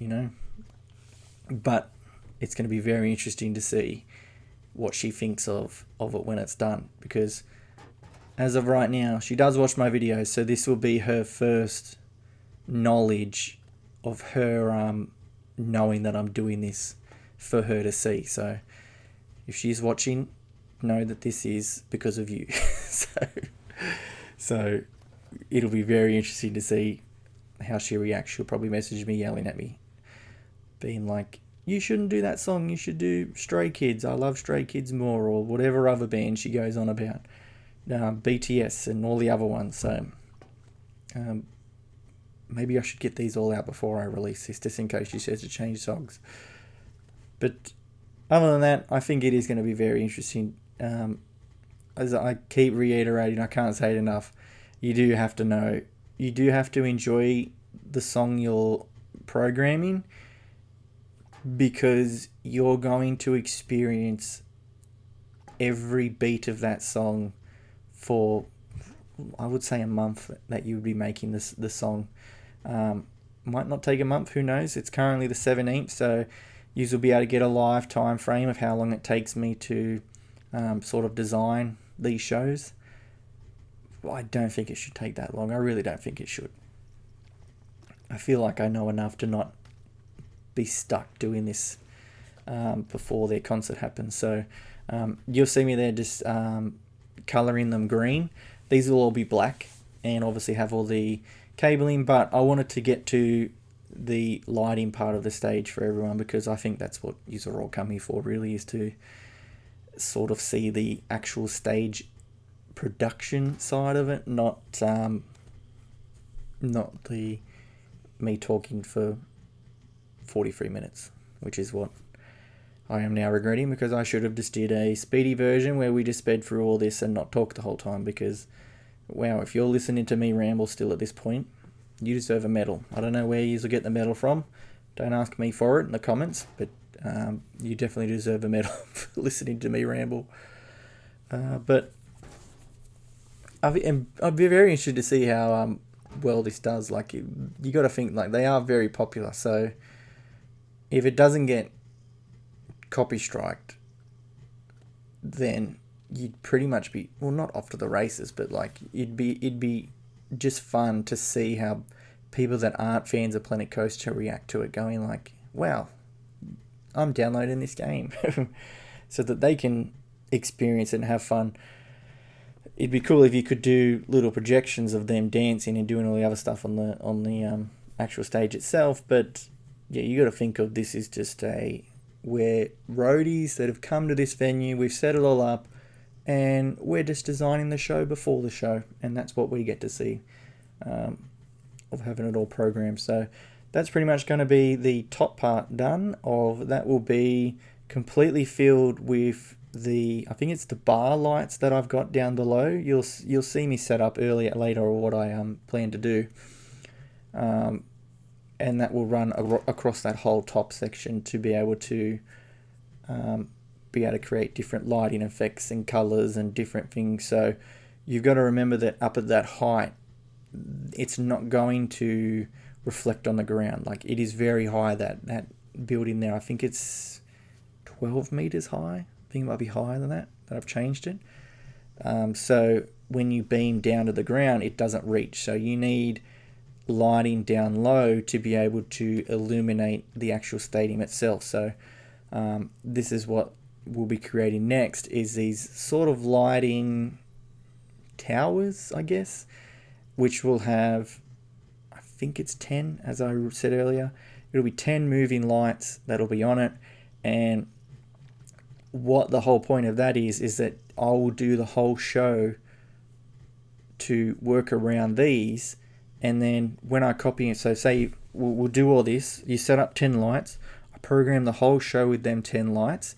But it's going to be very interesting to see what she thinks of it when it's done, because as of right now, she does watch my videos, so this will be her first knowledge of her knowing that I'm doing this for her to see. So if she's watching, know that this is because of you. So it'll be very interesting to see how she reacts. She'll probably message me yelling at me, being like, you shouldn't do that song, you should do Stray Kids, I love Stray Kids more, or whatever other band she goes on about. BTS and all the other ones. So maybe I should get these all out before I release this, just in case she says to change songs. But other than that, I think it is going to be very interesting. As I keep reiterating, I can't say it enough, you do have to know, you do have to enjoy the song you're programming, because you're going to experience every beat of that song for, I would say, a month that you would be making the song. Might not take a month, who knows? It's currently the 17th, so you will be able to get a live time frame of how long it takes me to sort of design these shows. I don't think it should take that long. I really don't think it should. I feel like I know enough to not be stuck doing this before their concert happens. So you'll see me there just colouring them green. These will all be black and obviously have all the cabling, but I wanted to get to the lighting part of the stage for everyone, because I think that's what you are all coming for, really, is to sort of see the actual stage production side of it, not the me talking for 43 minutes, which is what I am now regretting, because I should have just did a speedy version where we just sped through all this and not talk the whole time, because wow, if you're listening to me ramble still at this point, you deserve a medal. I don't know where you will get the medal from. Don't ask me for it in the comments, but you definitely deserve a medal for listening to me ramble. But I'd be very interested to see how well this does. Like, you got to think, like, they are very popular, so if it doesn't get copy striked, then you'd pretty much be, well, not off to the races, but like it'd be just fun to see how people that aren't fans of Planet Coaster react to it, going like, wow, I'm downloading this game, so that they can experience it and have fun. It'd be cool if you could do little projections of them dancing and doing all the other stuff on the actual stage itself. But yeah, you got to think of this as just we're roadies that have come to this venue, we've set it all up, and we're just designing the show before the show, and that's what we get to see of having it all programmed. So that's pretty much going to be the top part done. Of that will be completely filled with I think it's the bar lights that I've got down below. You'll see me set up later or what I plan to do, and that will run across that whole top section to be able to create different lighting effects and colors and different things. So you've got to remember that up at that height, it's not going to reflect on the ground. Like, it is very high, that building there. I think it's 12 meters high. I think it might be higher than that I've changed it. So when you beam down to the ground, it doesn't reach. So you need lighting down low to be able to illuminate the actual stadium itself. So this is what we'll be creating next, is these sort of lighting towers, I guess, which will have, I think it's 10, as I said earlier. It'll be 10 moving lights that'll be on it. And what the whole point of that is that I will do the whole show to work around these. And then when I copy it, so say we'll do all this, you set up 10 lights, I program the whole show with them 10 lights.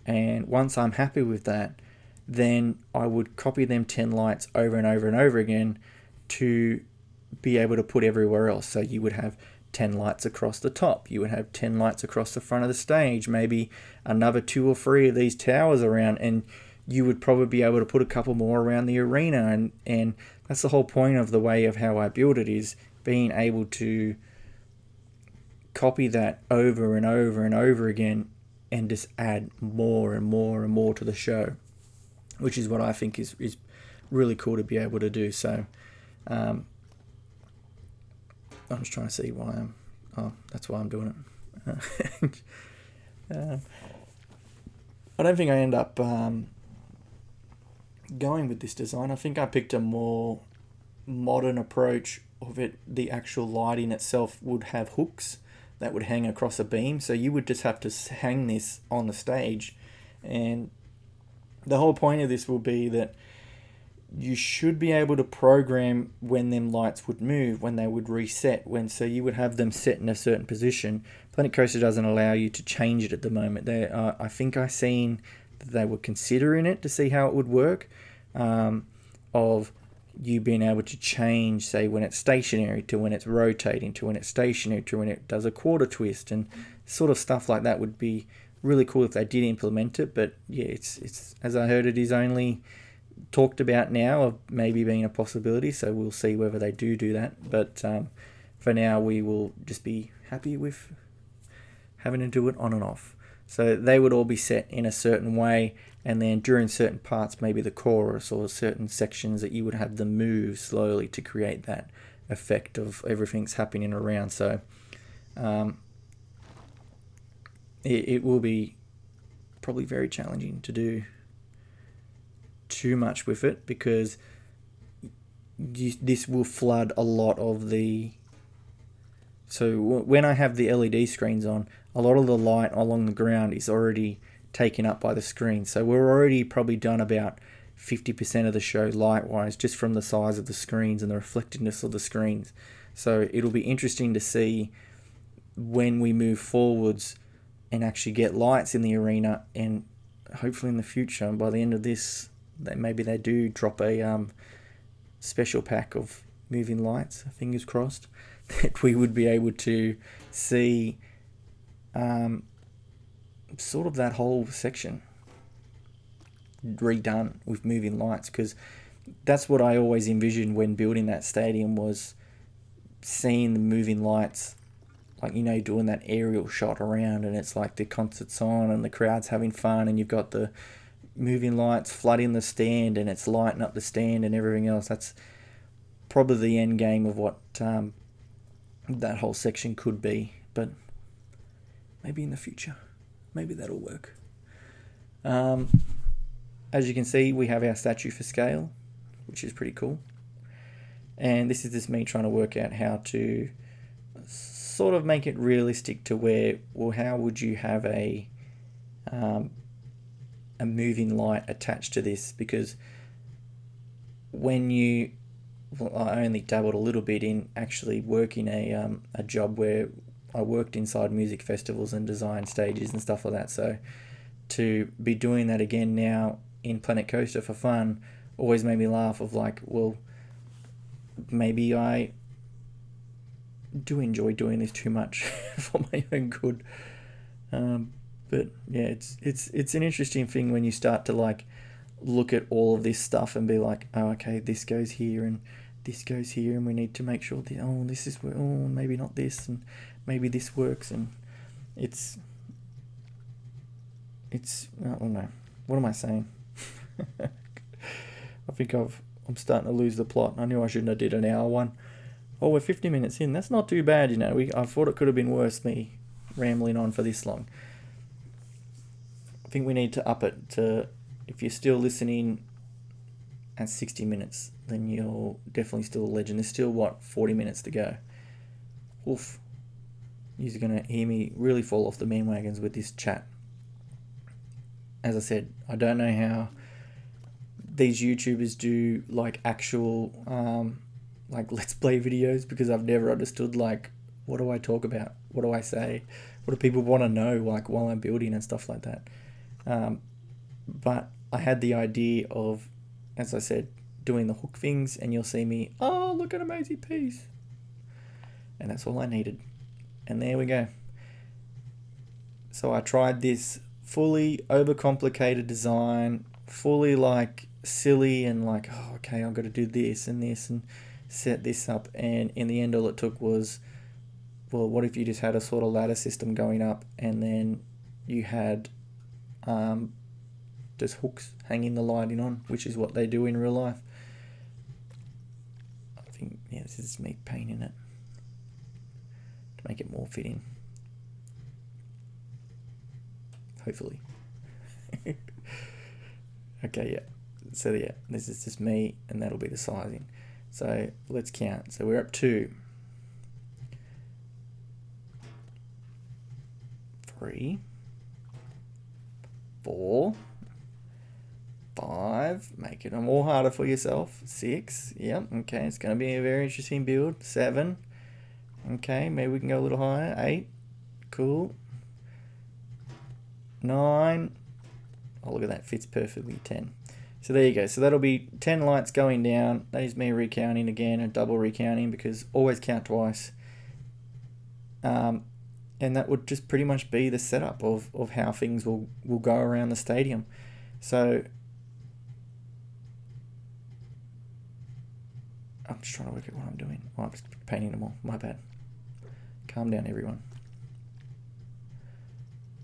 And once I'm happy with that, then I would copy them 10 lights over and over and over again to be able to put everywhere else. So you would have 10 lights across the top. You would have 10 lights across the front of the stage, maybe another 2 or 3 of these towers around, and you would probably be able to put a couple more around the arena. And that's the whole point of the way of how I build it, is being able to copy that over and over and over again and just add more and more and more to the show, which is what I think is really cool to be able to do. So I'm just trying to see why that's why I'm doing it. I don't think I end up going with this design. I think I picked a more modern approach of it. The actual lighting itself would have hooks that would hang across a beam, so you would just have to hang this on the stage. And the whole point of this will be that you should be able to program when them lights would move, when they would reset, so you would have them set in a certain position. Planet Coaster doesn't allow you to change it at the moment. I think I seen that they were considering it to see how it would work, of you being able to change, say, when it's stationary to when it's rotating to when it's stationary to when it does a quarter twist, and sort of stuff like that would be really cool if they did implement it. But yeah, it's as I heard, it is only talked about now of maybe being a possibility, so we'll see whether they do that. But for now, we will just be happy with having to do it on and off. So they would all be set in a certain way, and then during certain parts, maybe the chorus or certain sections, that you would have them move slowly to create that effect of everything's happening around. So it will be probably very challenging to do too much with it, because this will flood a lot of the... So when I have the LED screens on, a lot of the light along the ground is already taken up by the screen. So we're already probably done about 50% of the show light-wise, just from the size of the screens and the reflectiveness of the screens. So it'll be interesting to see when we move forwards and actually get lights in the arena, and hopefully in the future, and by the end of this, maybe they do drop a special pack of moving lights, fingers crossed, that we would be able to see sort of that whole section redone with moving lights, because that's what I always envisioned when building that stadium, was seeing the moving lights, like, you know, doing that aerial shot around, and it's like the concert's on and the crowd's having fun, and you've got the moving lights flooding the stand and it's lighting up the stand and everything else. That's probably the end game of what that whole section could be. But maybe in the future, maybe that'll work. As you can see, we have our statue for scale, which is pretty cool. And this is just me trying to work out how to sort of make it realistic to where, well, how would you have a a moving light attached to this, because when you, well, I only dabbled a little bit in actually working a job where I worked inside music festivals and designed stages and stuff like that. So to be doing that again now in Planet Coaster for fun always made me laugh of like, well, maybe I do enjoy doing this too much for my own good. But yeah, it's an interesting thing when you start to like look at all of this stuff and be like, oh, okay, this goes here and this goes here, and we need to make sure that, oh, this is where, oh, maybe not this, and maybe this works, and it's I don't know, what am I saying? I think I'm starting to lose the plot. I knew I shouldn't have did an hour one. Oh, we're 50 minutes in. That's not too bad, you know. I thought it could have been worse, me rambling on for this long. I think we need to up it to, if you're still listening at 60 minutes, then you're definitely still a legend. There's still, 40 minutes to go. Oof. You're going to hear me really fall off the bandwagons with this chat. As I said, I don't know how these YouTubers do like actual like let's play videos, because I've never understood like, what do I talk about? What do I say? What do people want to know like while I'm building and stuff like that? But I had the idea of, as I said, doing the hook things, and you'll see me, oh, look at amazing piece. And that's all I needed. And there we go. So I tried this fully overcomplicated design, fully like silly and like, oh, okay, I've got to do this and set this up. And in the end, all it took was, well, what if you just had a sort of ladder system going up, and then you had just hooks hanging the lighting on, which is what they do in real life. I think, yeah, this is me painting it to make it more fitting. Hopefully. Okay, yeah. So yeah, this is just me, and that'll be the sizing. So let's count. So we're up to 3, 4, 5, make it more harder for yourself. 6, yep, okay, it's going to be a very interesting build. 7, okay, maybe we can go a little higher. 8, cool. 9, oh, look at that, fits perfectly. 10. So there you go. So that'll be 10 lights going down. That is me recounting again, and double recounting, because always count twice. And that would just pretty much be the setup of how things will go around the stadium. So I'm just trying to work out what I'm doing. Oh, I'm just painting them all. My bad. Calm down, everyone.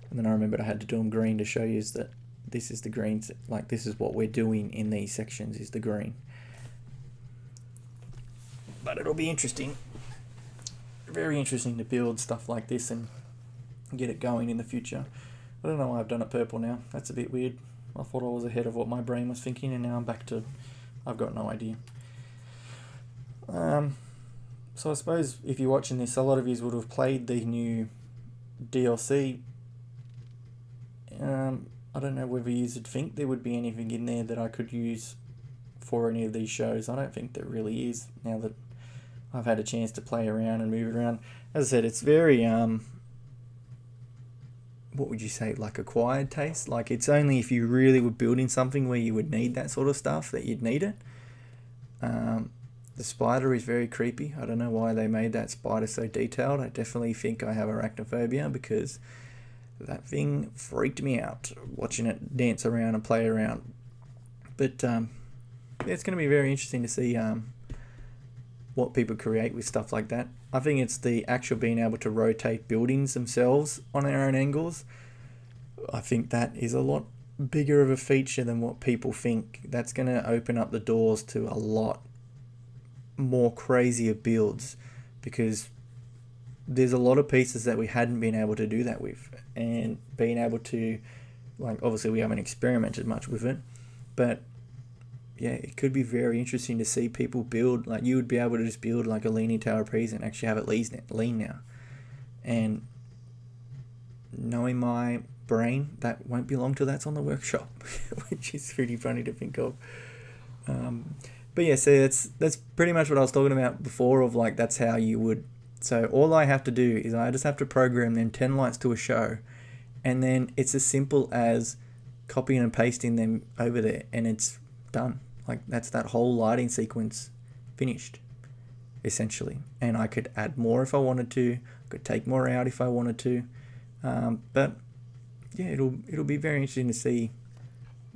And then I remembered I had to do them green to show you that this is the greens, like this is what we're doing in these sections, is the green. But it'll be interesting, very interesting to build stuff like this and get it going in the future. I don't know why I've done it purple now. That's a bit weird. I thought I was ahead of what my brain was thinking, and now I'm back to, I've got no idea. So I suppose if you're watching this, a lot of you would have played the new DLC. I don't know whether you would think there would be anything in there that I could use for any of these shows. I don't think there really is, now that I've had a chance to play around and move it around. As I said, it's very, what would you say, like acquired taste? Like it's only if you really were building something where you would need that sort of stuff that you'd need it. The spider is very creepy. I don't know why they made that spider so detailed. I definitely think I have arachnophobia, because that thing freaked me out watching it dance around and play around. But yeah, it's going to be very interesting to see what people create with stuff like that. I think it's the actual being able to rotate buildings themselves on their own angles. I think that is a lot bigger of a feature than what people think. That's going to open up the doors to a lot more crazier builds, because there's a lot of pieces that we hadn't been able to do that with, and being able to, like, obviously we haven't experimented much with it, but yeah, it could be very interesting to see people build, like you would be able to just build like a leaning tower piece and actually have it lean now. And knowing my brain that won't be long till that's on the workshop, which is pretty funny to think of. But yeah, so that's pretty much what I was talking about before, of like that's how you would. So all I have to do is I just have to program them 10 lights to a show, and then it's as simple as copying and pasting them over there, and it's done. Like that's that whole lighting sequence finished, essentially. And I could add more if I wanted to, I could take more out if I wanted to. But yeah, it'll be very interesting to see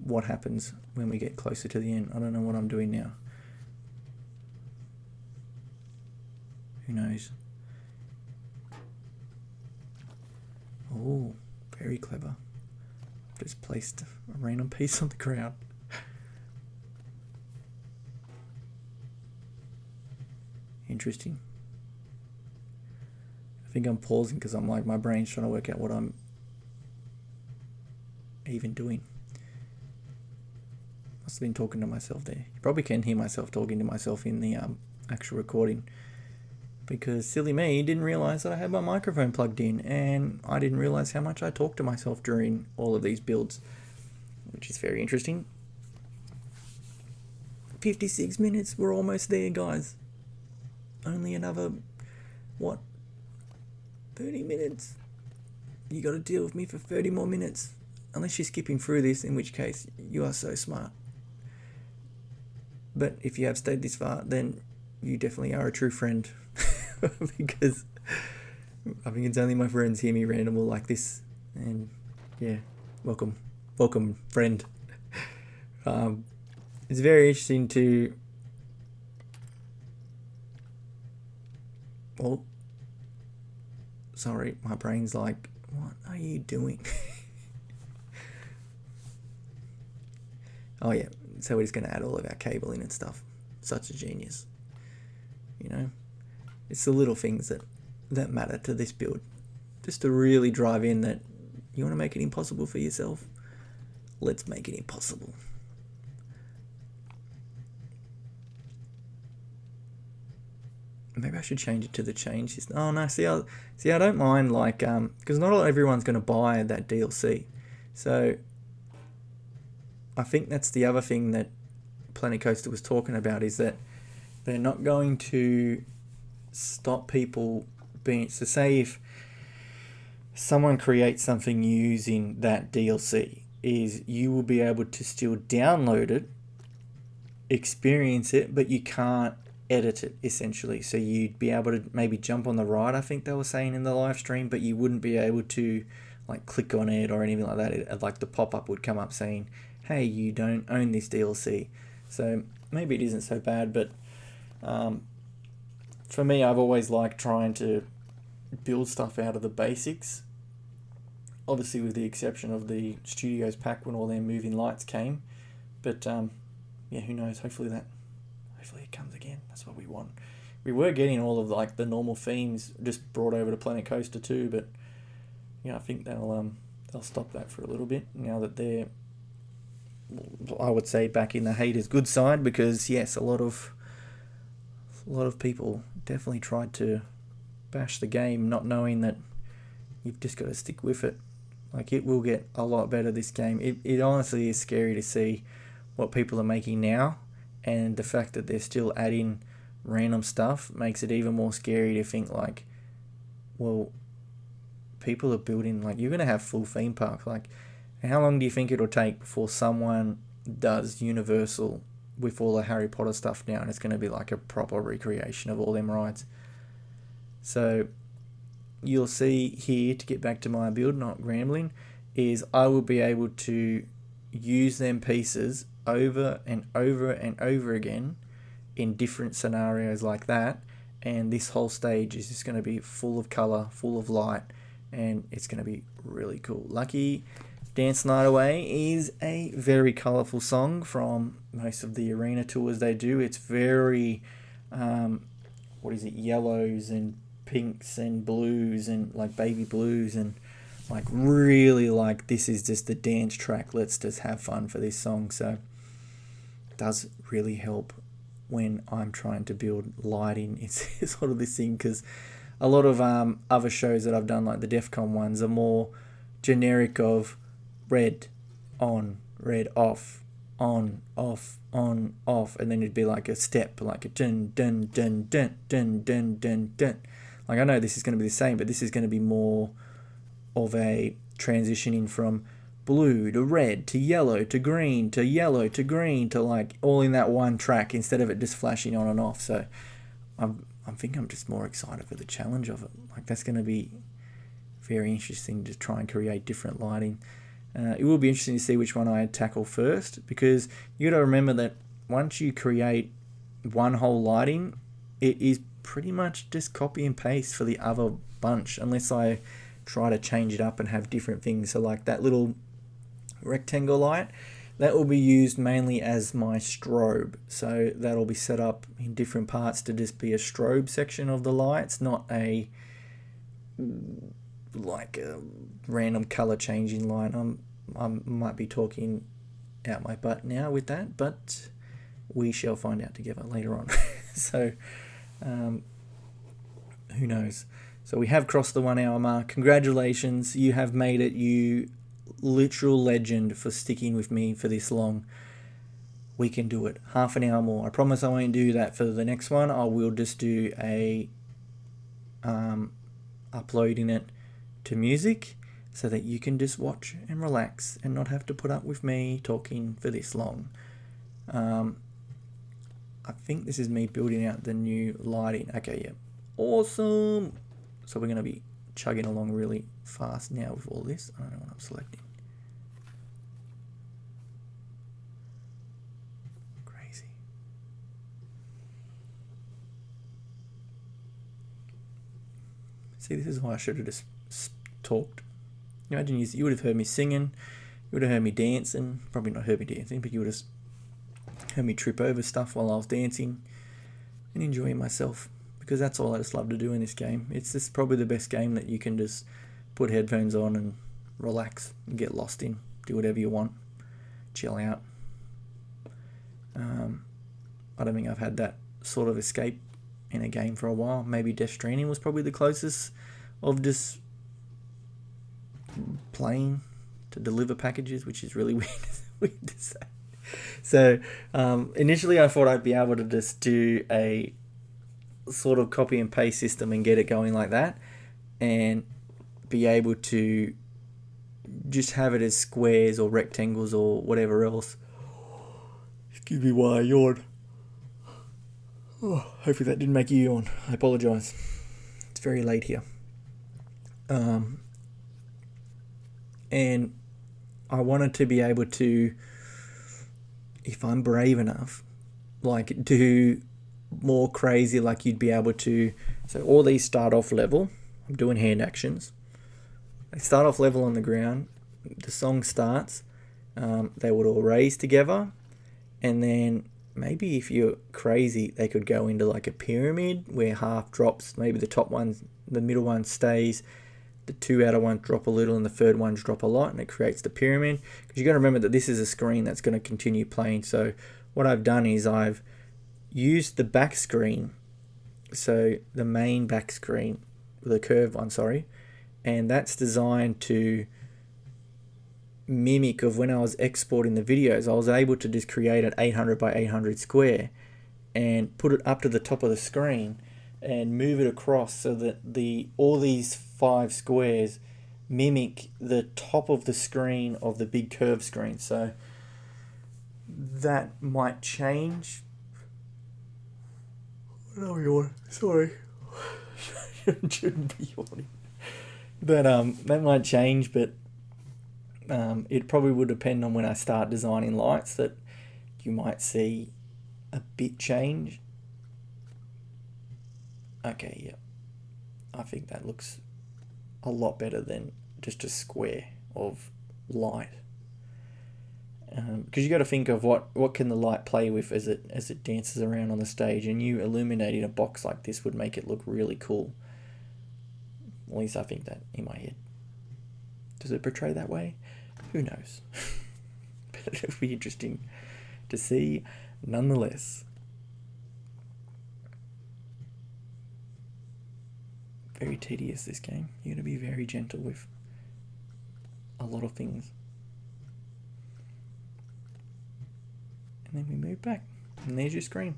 what happens when we get closer to the end. I don't know what I'm doing now. Who knows? Oh, very clever. Just placed a random piece on the ground. Interesting. I think I'm pausing because I'm like, my brain's trying to work out what I'm even doing. Must have been talking to myself there. You probably can hear myself talking to myself in the actual recording, because silly me didn't realize that I had my microphone plugged in, and I didn't realize how much I talked to myself during all of these builds, which is very interesting. 56 minutes, we're almost there, guys. Only another, what, 30 minutes? You got to deal with me for 30 more minutes. Unless you're skipping through this, in which case you are so smart. But if you have stayed this far, then you definitely are a true friend. Because I think it's only my friends hear me randomly like this. And yeah, welcome, friend. It's very interesting to... Oh, sorry, my brain's like, what are you doing? Oh yeah, so we're just going to add all of our cabling and stuff. Such a genius. You know, it's the little things that matter to this build. Just to really drive in that you want to make it impossible for yourself. Let's make it impossible. Maybe I should change it to the change system. Oh no, see, I don't mind, like, because not everyone's going to buy that DLC. So I think that's the other thing that Planet Coaster was talking about, is that they're not going to stop people being... So say if someone creates something using that DLC, is you will be able to still download it, experience it, but you can't edit it, essentially. So you'd be able to maybe jump on the ride, I think they were saying in the live stream, but you wouldn't be able to like click on it or anything like that. Like the pop-up would come up saying, hey, you don't own this DLC. So maybe it isn't so bad, but for me, I've always liked trying to build stuff out of the basics, obviously with the exception of the Studios pack when all their moving lights came. But yeah, who knows, hopefully it comes again. That's what we want. We were getting all of like the normal themes just brought over to Planet Coaster too, but yeah, I think they'll stop that for a little bit now that they're, I would say, back in the haters' good side, because yes, a lot of people definitely tried to bash the game, not knowing that you've just got to stick with it. Like, it will get a lot better, this game. It honestly is scary to see what people are making now, and the fact that they're still adding random stuff makes it even more scary to think like, well, people are building, like, you're going to have full theme parks. Like, how long do you think it'll take before someone does Universal with all the Harry Potter stuff now, and it's going to be like a proper recreation of all them rides? So you'll see here, to get back to my build, not rambling, is I will be able to use them pieces over and over and over again in different scenarios like that, and this whole stage is just going to be full of colour, full of light, and it's going to be really cool. Lucky Dance Night Away is a very colourful song from most of the arena tours they do. It's very yellows and pinks and blues and like baby blues, and like really like this is just the dance track, let's just have fun for this song. So it does really help when I'm trying to build lighting. It's sort of this thing, because a lot of other shows that I've done, like the DEF CON ones, are more generic of red, on, red, off, on, off, on, off, and then it'd be like a step, like a dun, dun, dun, dun, dun, dun, dun, dun. Like, I know this is going to be the same, but this is going to be more of a transitioning from blue to red to yellow to green to yellow to green to like all in that one track instead of it just flashing on and off. So I think I'm just more excited for the challenge of it. Like, that's going to be very interesting to try and create different lighting. It will be interesting to see which one I tackle first, because you got to remember that once you create one whole lighting, it is pretty much just copy and paste for the other bunch, unless I try to change it up and have different things. So like that little rectangle light, that will be used mainly as my strobe. So that'll be set up in different parts to just be a strobe section of the lights, not a like a random color changing light. I might be talking out my butt now with that, but we shall find out together later on. So who knows. So we have crossed the 1 hour mark. Congratulations, you have made it, you literal legend, for sticking with me for this long. We can do it. Half an hour more. I promise I won't do that for the next one. I will just do a uploading it to music so that you can just watch and relax and not have to put up with me talking for this long. I think this is me building out the new lighting. Okay, yeah. Awesome. So we're going to be chugging along really fast now with all this. I don't know what I'm selecting. Crazy. See, this is why I should have just talked. Imagine you would have heard me singing, you would have heard me dancing. Probably not heard me dancing, but you would have heard me trip over stuff while I was dancing and enjoying myself, because that's all I just love to do in this game. It's just probably the best game that you can just put headphones on and relax and get lost in, do whatever you want, chill out. I don't think I've had that sort of escape in a game for a while. Maybe Death Stranding was probably the closest of just playing to deliver packages, which is really weird to say. So initially I thought I'd be able to just do a sort of copy and paste system and get it going like that, and be able to just have it as squares or rectangles or whatever else. Excuse me while I yawn. Oh, hopefully that didn't make you yawn. I apologise. It's very late here. And I wanted to be able to, if I'm brave enough, like do more crazy, like you'd be able to. So all these start off level. I'm doing hand actions. They start off level on the ground. The song starts. They would all raise together, and then maybe if you're crazy, they could go into like a pyramid where half drops. Maybe the top one, the middle one stays. The two outer ones drop a little, and the third ones drop a lot, and it creates the pyramid. Because you got to remember that this is a screen that's going to continue playing. So what I've done is I've used the back screen, so the main back screen, the curved one, sorry, and that's designed to mimic of when I was exporting the videos. I was able to just create an 800 by 800 square and put it up to the top of the screen and move it across so that all these 5 squares mimic the top of the screen of the big curved screen. So that might change. No, yawn. Sorry. Shouldn't be yawning. But that might change, but it probably will depend on when I start designing lights that you might see a bit change. Okay, yeah. I think that looks a lot better than just a square of light. Because you got to think of what can the light play with as it dances around on the stage, and you illuminating a box like this would make it look really cool. At least I think that in my head. Does it portray that way? Who knows? But it'll be interesting to see nonetheless. Very tedious, this game. You're going to be very gentle with a lot of things. And then we move back, and there's your screen.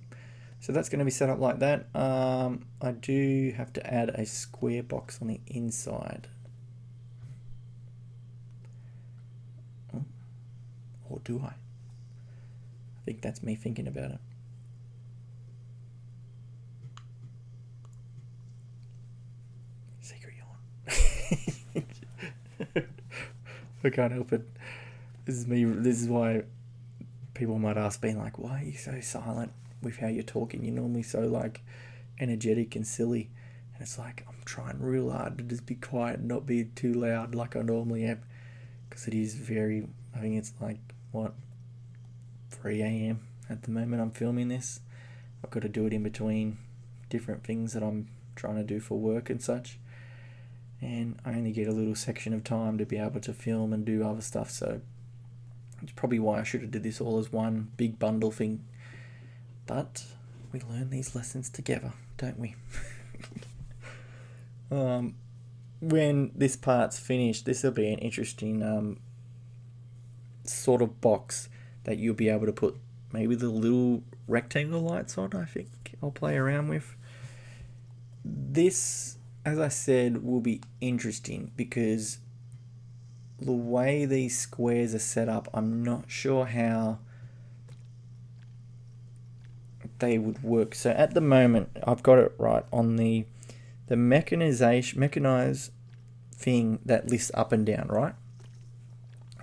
So that's going to be set up like that. I do have to add a square box on the inside. Or do I? I think that's me thinking about it. Secret yawn. I can't help it. This is me. This is why people might ask, being like, why are you so silent with how you're talking? You're normally so like energetic and silly. And it's like, I'm trying real hard to just be quiet and not be too loud like I normally am. Because it is very, I think it's like, what, 3 a.m. at the moment I'm filming this. I've got to do it in between different things that I'm trying to do for work and such. And I only get a little section of time to be able to film and do other stuff. So it's probably why I should have did this all as one big bundle thing. But we learn these lessons together, don't we? When this part's finished, this will be an interesting sort of box that you'll be able to put maybe the little rectangle lights on. I think I'll play around with. This, as I said, will be interesting because the way these squares are set up, I'm not sure how they would work. So at the moment, I've got it right on the mechanized thing that lifts up and down, right?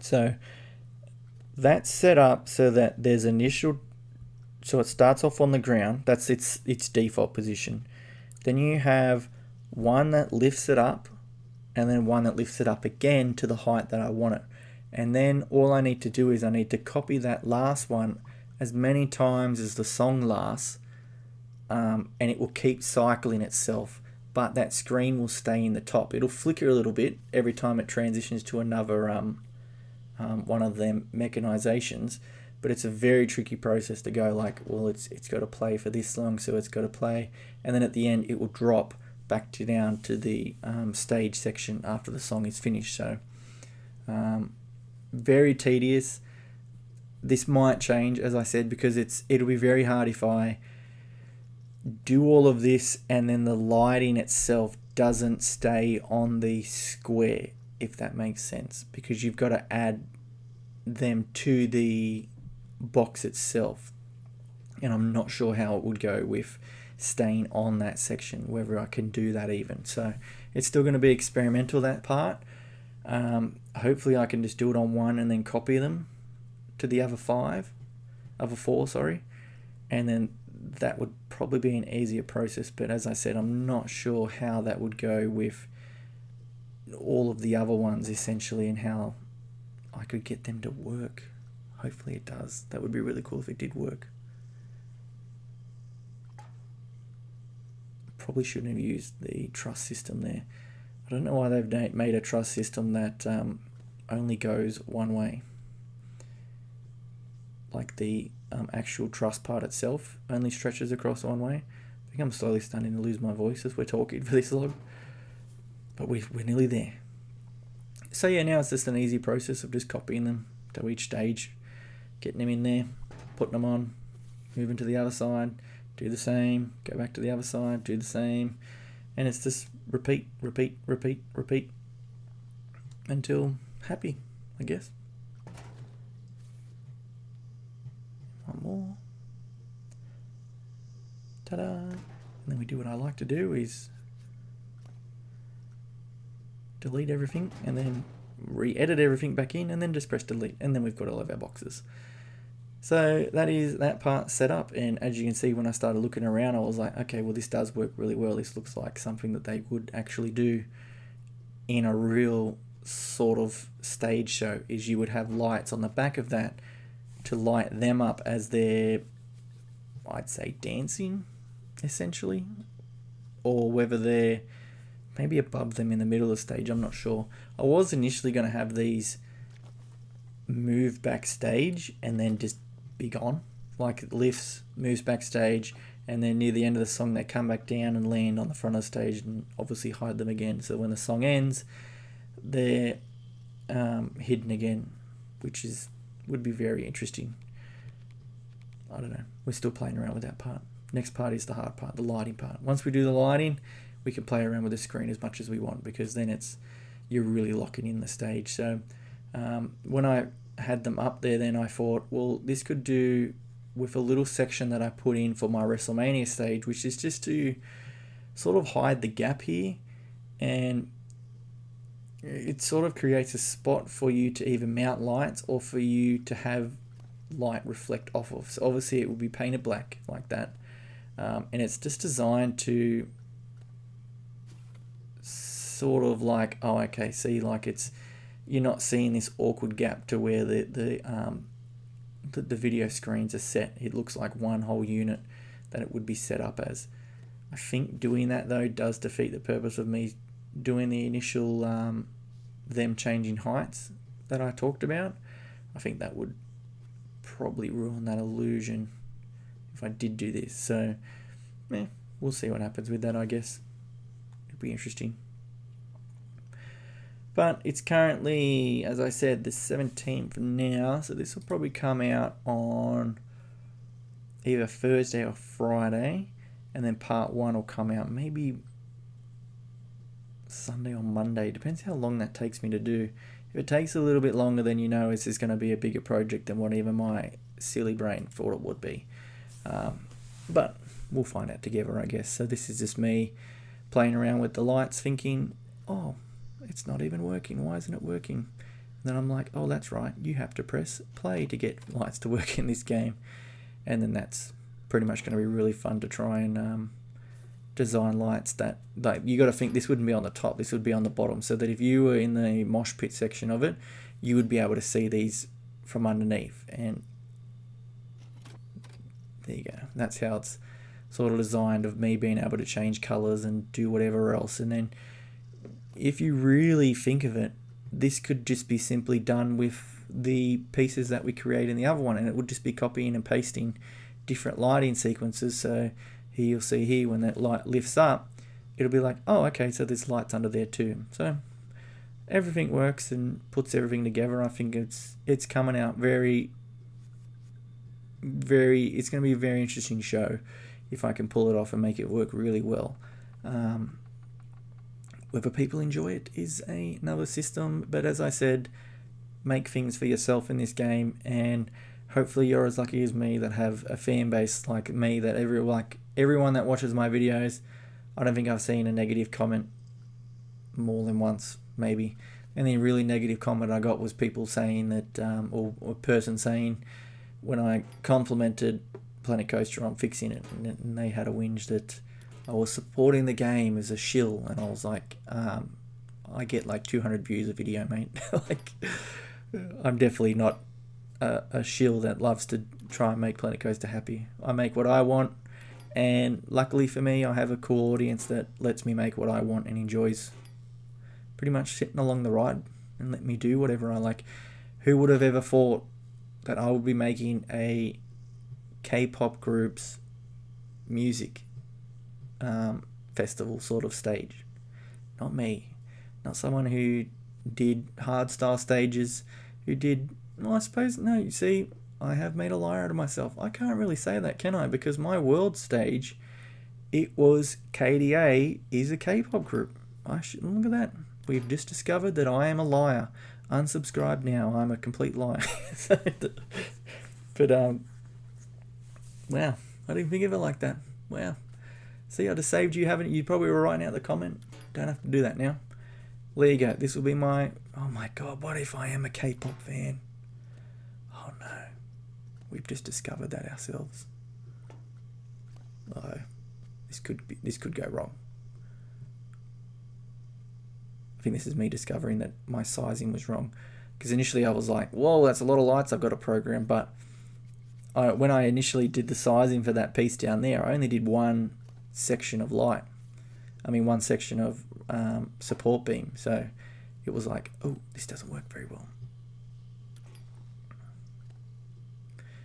So that's set up so that there's initial, so it starts off on the ground. That's its default position. Then you have one that lifts it up, and then one that lifts it up again to the height that I want it. And then all I need to do is I need to copy that last one as many times as the song lasts, and it will keep cycling itself, but that screen will stay in the top. It'll flicker a little bit every time it transitions to another one of them mechanizations, but it's a very tricky process to go like, well, it's got to play for this long, so it's got to play, and then at the end it will drop back down to the stage section after the song is finished. So very tedious. This might change, as I said, because it'll be very hard if I do all of this and then the lighting itself doesn't stay on the square, if that makes sense, because you've got to add them to the box itself, and I'm not sure how it would go with staying on that section, whether I can do that even. So it's still going to be experimental, that part. Hopefully I can just do it on one and then copy them to the other four, and then that would probably be an easier process. But as I said, I'm not sure how that would go with all of the other ones essentially, and how I could get them to work. Hopefully it does. That would be really cool if it did work. Probably shouldn't have used the truss system there. I don't know why they've made a truss system that only goes one way. Like the actual truss part itself only stretches across one way. I think I'm slowly starting to lose my voice as we're talking for this log. But we're nearly there. So yeah, now it's just an easy process of just copying them to each stage, getting them in there, putting them on, moving to the other side, do the same, go back to the other side, do the same, and it's just repeat until happy, I guess. One more. Ta-da! And then we do what I like to do, is delete everything and then re-edit everything back in, and then just press delete, and then we've got all of our boxes. So that is that part set up, and as you can see, when I started looking around, I was like, okay, well, this does work really well. This looks like something that they would actually do in a real sort of stage show, is you would have lights on the back of that to light them up as they're, I'd say, dancing essentially, or whether they're maybe above them in the middle of the stage, I'm not sure. I was initially going to have these move backstage and then just be gone, like it lifts, moves backstage, and then near the end of the song they come back down and land on the front of the stage and obviously hide them again, so when the song ends they're hidden again, which would be very interesting. I don't know. We're still playing around with that part. Next part is the hard part, the lighting part. Once we do the lighting, we can play around with the screen as much as we want, because then you're really locking in the stage. So when I had them up there, then I thought, well, this could do with a little section that I put in for my WrestleMania stage, which is just to sort of hide the gap here, and it sort of creates a spot for you to either mount lights or for you to have light reflect off of. So obviously it will be painted black like that, and it's just designed to sort of like, oh, okay, see, like you're not seeing this awkward gap to where the video screens are set. It looks like one whole unit that it would be set up as. I think doing that though does defeat the purpose of me doing the initial them changing heights that I talked about. I think that would probably ruin that illusion if I did do this. So yeah, we'll see what happens with that, I guess. It'll be interesting. But it's currently, as I said, the 17th now, so this will probably come out on either Thursday or Friday, and then part 1 will come out maybe Sunday or Monday. Depends how long that takes me to do. If it takes a little bit longer, then you know it's just going to be a bigger project than what even my silly brain thought it would be. But we'll find out together, I guess. So this is just me playing around with the lights, thinking, oh, it's not even working. Why isn't it working? And then I'm like, oh, that's right. You have to press play to get lights to work in this game. And then that's pretty much going to be really fun to try and design lights that, like, you got to think this wouldn't be on the top, this would be on the bottom, so that if you were in the mosh pit section of it, you would be able to see these from underneath. And there you go. That's how it's sort of designed, of me being able to change colors and do whatever else. And then if you really think of it, this could just be simply done with the pieces that we create in the other one, and it would just be copying and pasting different lighting sequences. So here you'll see here when that light lifts up, it'll be like, oh, okay, so there's lights under there too. So everything works and puts everything together. I think it's coming out very, it's going to be a very interesting show if I can pull it off and make it work really well. Whether people enjoy it is another system, but as I said, make things for yourself in this game, and hopefully you're as lucky as me that have a fan base like me, that everyone that watches my videos, I don't think I've seen a negative comment more than once, maybe. And the really negative comment I got was people saying that, or a person saying when I complimented Planet Coaster on fixing it, and they had a whinge that I was supporting the game as a shill, and I was like, I get like 200 views a video, mate. Like, I'm definitely not a shill that loves to try and make Planet Coaster happy. I make what I want, and luckily for me, I have a cool audience that lets me make what I want and enjoys pretty much sitting along the ride and let me do whatever I like. Who would have ever thought that I would be making a K-pop group's music festival sort of stage? Not me. Not someone who did hardstyle stages, who did, well, I suppose, no, you see, I have made a liar out of myself. I can't really say that, can I? Because my world stage, it was KDA is a K-pop group. Look at that. We've just discovered that I am a liar. Unsubscribe now. I'm a complete liar. But, wow. I didn't think of it like that. Wow. See, I just saved you. You probably were writing out the comment. Don't have to do that now. There you go. This will be my, oh my God, what if I am a K-pop fan? Oh no. We've just discovered that ourselves. Oh, this could go wrong. I think this is me discovering that my sizing was wrong. Because initially I was like, whoa, that's a lot of lights I've got to program. But when I initially did the sizing for that piece down there, I only did one section of light. One section of support beam. So it was like, oh, this doesn't work very well.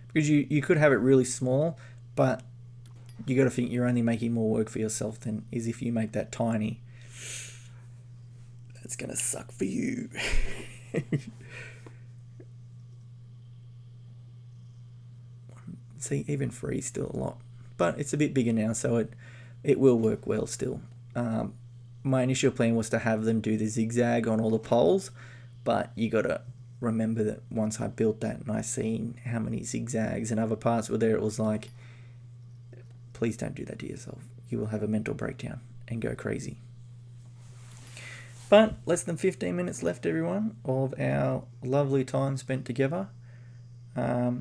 Because you could have it really small, but you got to think you're only making more work for yourself than is if you make that tiny. That's going to suck for you. See, even 3 is still a lot. But it's a bit bigger now, so it will work well still. My initial plan was to have them do the zigzag on all the poles, but you got to remember that once I built that and I seen how many zigzags and other parts were there, it was like, please don't do that to yourself. You will have a mental breakdown and go crazy. But less than 15 minutes left, everyone, of our lovely time spent together. I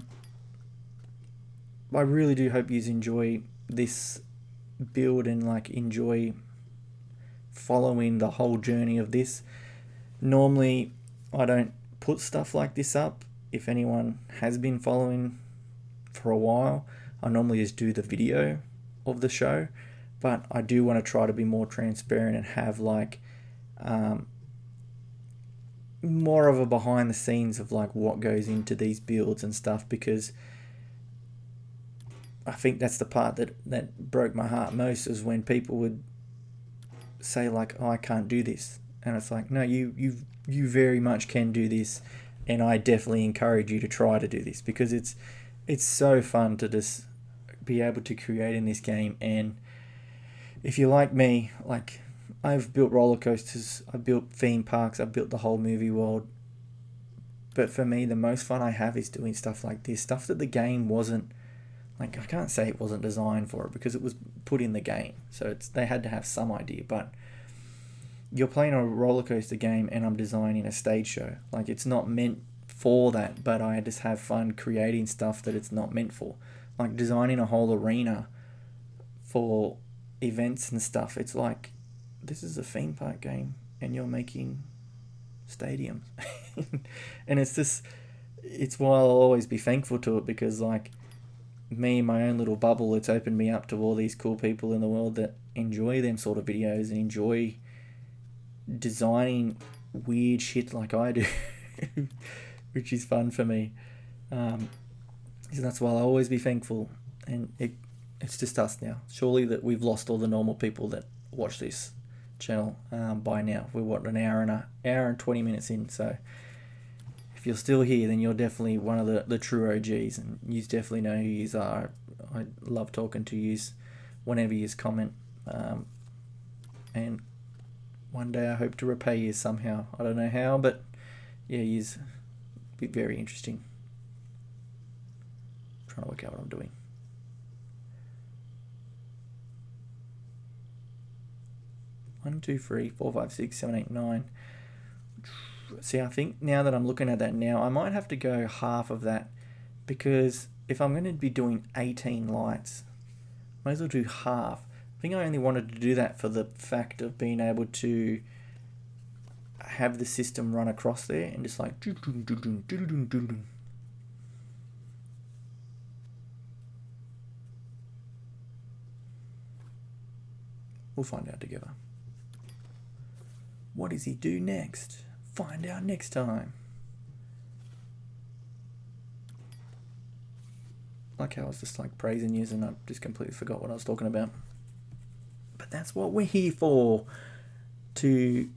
really do hope you enjoy this build and like enjoy following the whole journey of this. Normally, I don't put stuff like this up. If anyone has been following for a while, I normally just do the video of the show, but I do want to try to be more transparent and have like more of a behind the scenes of like what goes into these builds and stuff, because I think that's the part that broke my heart most, is when people would say like, oh, I can't do this, and it's like, no, you very much can do this, and I definitely encourage you to try to do this, because it's so fun to just be able to create in this game. And if you're like me, like I've built roller coasters, I've built theme parks, I've built the whole movie world, but for me the most fun I have is doing stuff like this, stuff that the game wasn't, like, I can't say it wasn't designed for it, because it was put in the game, so they had to have some idea. But you're playing a roller coaster game and I'm designing a stage show. Like, it's not meant for that, but I just have fun creating stuff that it's not meant for. Like designing a whole arena for events and stuff. It's like, this is a theme park game and you're making stadiums. And it's why I'll always be thankful to it, because like me in my own little bubble, it's opened me up to all these cool people in the world that enjoy them sort of videos and enjoy designing weird shit like I do, which is fun for me. So that's why I'll always be thankful. And it's just us now. Surely that we've lost all the normal people that watch this channel by now. We're an hour and 20 minutes in, so if you're still here, then you're definitely one of the true OGs, and you definitely know who you are. I love talking to you whenever you comment, and one day I hope to repay you somehow. I don't know how, but yeah, you's be very interesting. I'm trying to work out what I'm doing. One, two, three, 4, 5, 6, 7, 8, 9. See, I think now that I'm looking at that now, I might have to go half of that, because if I'm going to be doing 18 lights, I might as well do half. I think I only wanted to do that for the fact of being able to have the system run across there and just like we'll find out together. What does he do next? Find out next time. Like how I was just like praising you and I just completely forgot what I was talking about. But that's what we're here for. To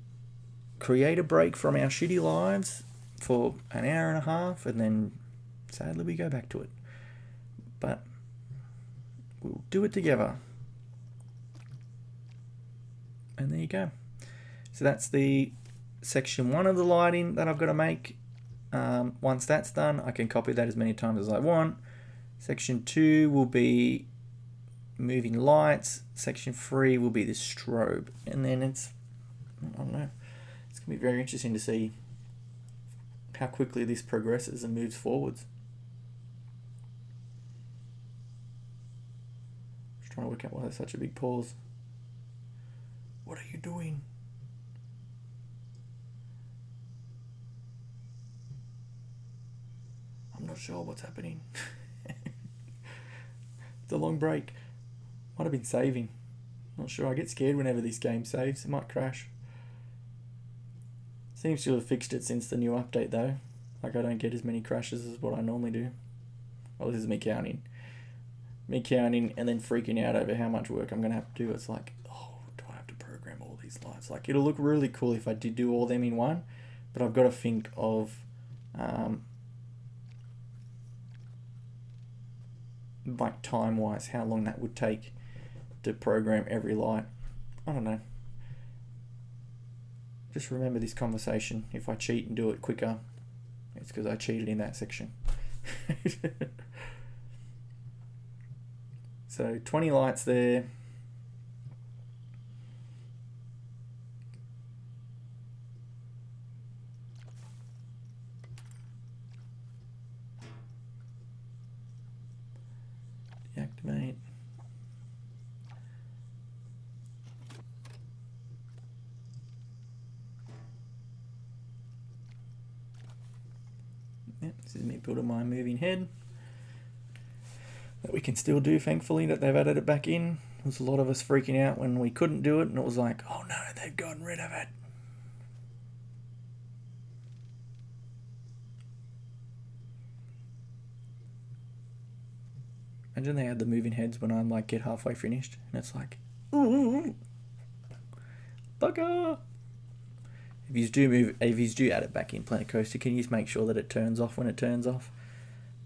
create a break from our shitty lives for an hour and a half, and then sadly we go back to it. But we'll do it together. And there you go. So that's the section 1 of the lighting that I've got to make. Once that's done, I can copy that as many times as I want. Section 2 will be moving lights. Section 3 will be the strobe. And then I don't know, it's going to be very interesting to see how quickly this progresses and moves forwards. Just trying to work out why there's such a big pause. What are you doing? I'm not sure what's happening. It's a long break. Might have been saving. Not sure. I get scared whenever this game saves. It might crash. Seems to have fixed it since the new update though. Like I don't get as many crashes as what I normally do. Well, this is me counting. Me counting and then freaking out over how much work I'm going to have to do. It's like, oh, do I have to program all these lights? Like it'll look really cool if I did do all them in one. but I've got to think of like time-wise how long that would take to program every light. I don't know. Just remember this conversation. If I cheat and do it quicker, it's because I cheated in that section. So 20 lights there. Deactivate. Yep, this is me building my moving head that we can still do, thankfully, that they've added it back in. There was a lot of us freaking out when we couldn't do it, and it was like, oh no, they've gotten rid of it. Imagine they had the moving heads when I'm like get halfway finished, and it's like, ooh, bugger. If you do add it back in Planet Coaster, can you just make sure that it turns off when it turns off?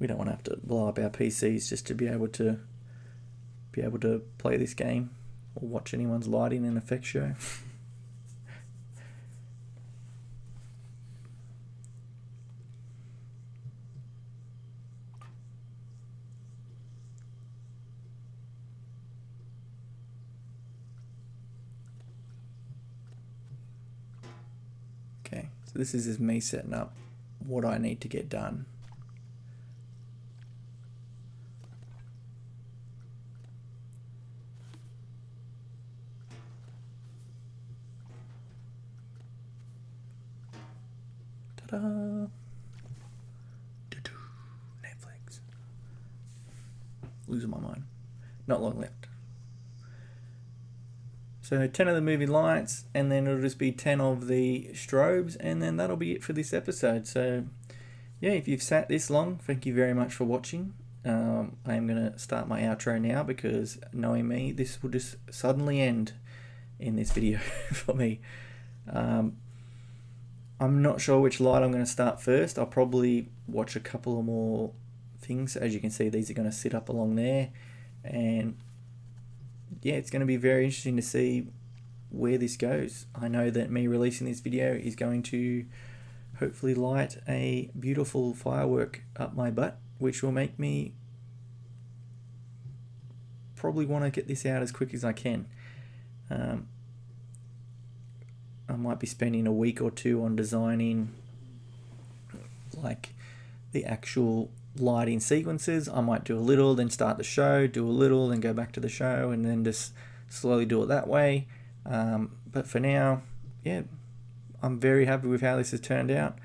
We don't want to have to blow up our PCs just to be able to play this game or watch anyone's lighting and effects show. Okay, so this is just me setting up what I need to get done. Ta-da! Netflix. Losing my mind. Not long left. So 10 of the moving lights, and then it'll just be 10 of the strobes, and then that'll be it for this episode. So yeah, if you've sat this long, thank you very much for watching. I am going to start my outro now, because knowing me, this will just suddenly end in this video for me. I'm not sure which light I'm going to start first. I'll probably watch a couple of more things. As you can see, these are going to sit up along there, and yeah, it's going to be very interesting to see where this goes. I know that me releasing this video is going to hopefully light a beautiful firework up my butt, which will make me probably want to get this out as quick as I can. I might be spending a week or two on designing like the actual lighting sequences. I might do a little, then start the show, do a little, then go back to the show, and then just slowly do it that way. But for now, yeah, I'm very happy with how this has turned out.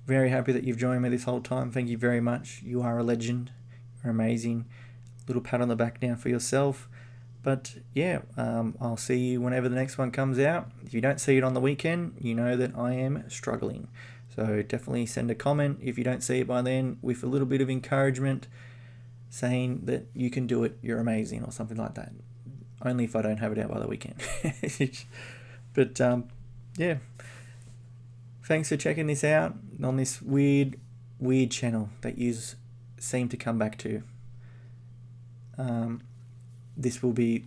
Very happy that you've joined me this whole time. Thank you very much. You are a legend. You're amazing. Little pat on the back now for yourself. But yeah, I'll see you whenever the next one comes out. If you don't see it on the weekend, you know that I am struggling. So definitely send a comment if you don't see it by then, with a little bit of encouragement saying that you can do it, you're amazing, or something like that. Only if I don't have it out by the weekend. But yeah, thanks for checking this out on this weird channel that you seem to come back to. This will be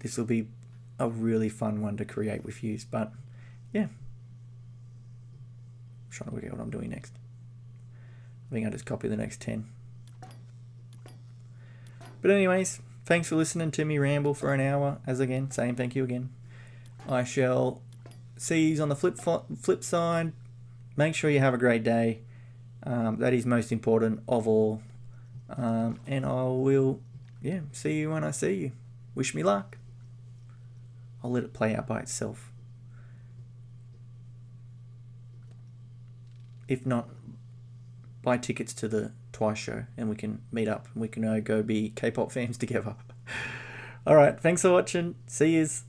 a really fun one to create with you. But yeah, I'm trying to work out what I'm doing next. I think I'll just copy the next 10. But anyways, thanks for listening to me ramble for an hour. As again, saying thank you again. I shall see you on the flip side. Make sure you have a great day. That is most important of all. And I will, yeah, see you when I see you. Wish me luck. I'll let it play out by itself. If not, buy tickets to the Twice show and we can meet up and we can go be K-pop fans together. Alright, thanks for watching. See yous.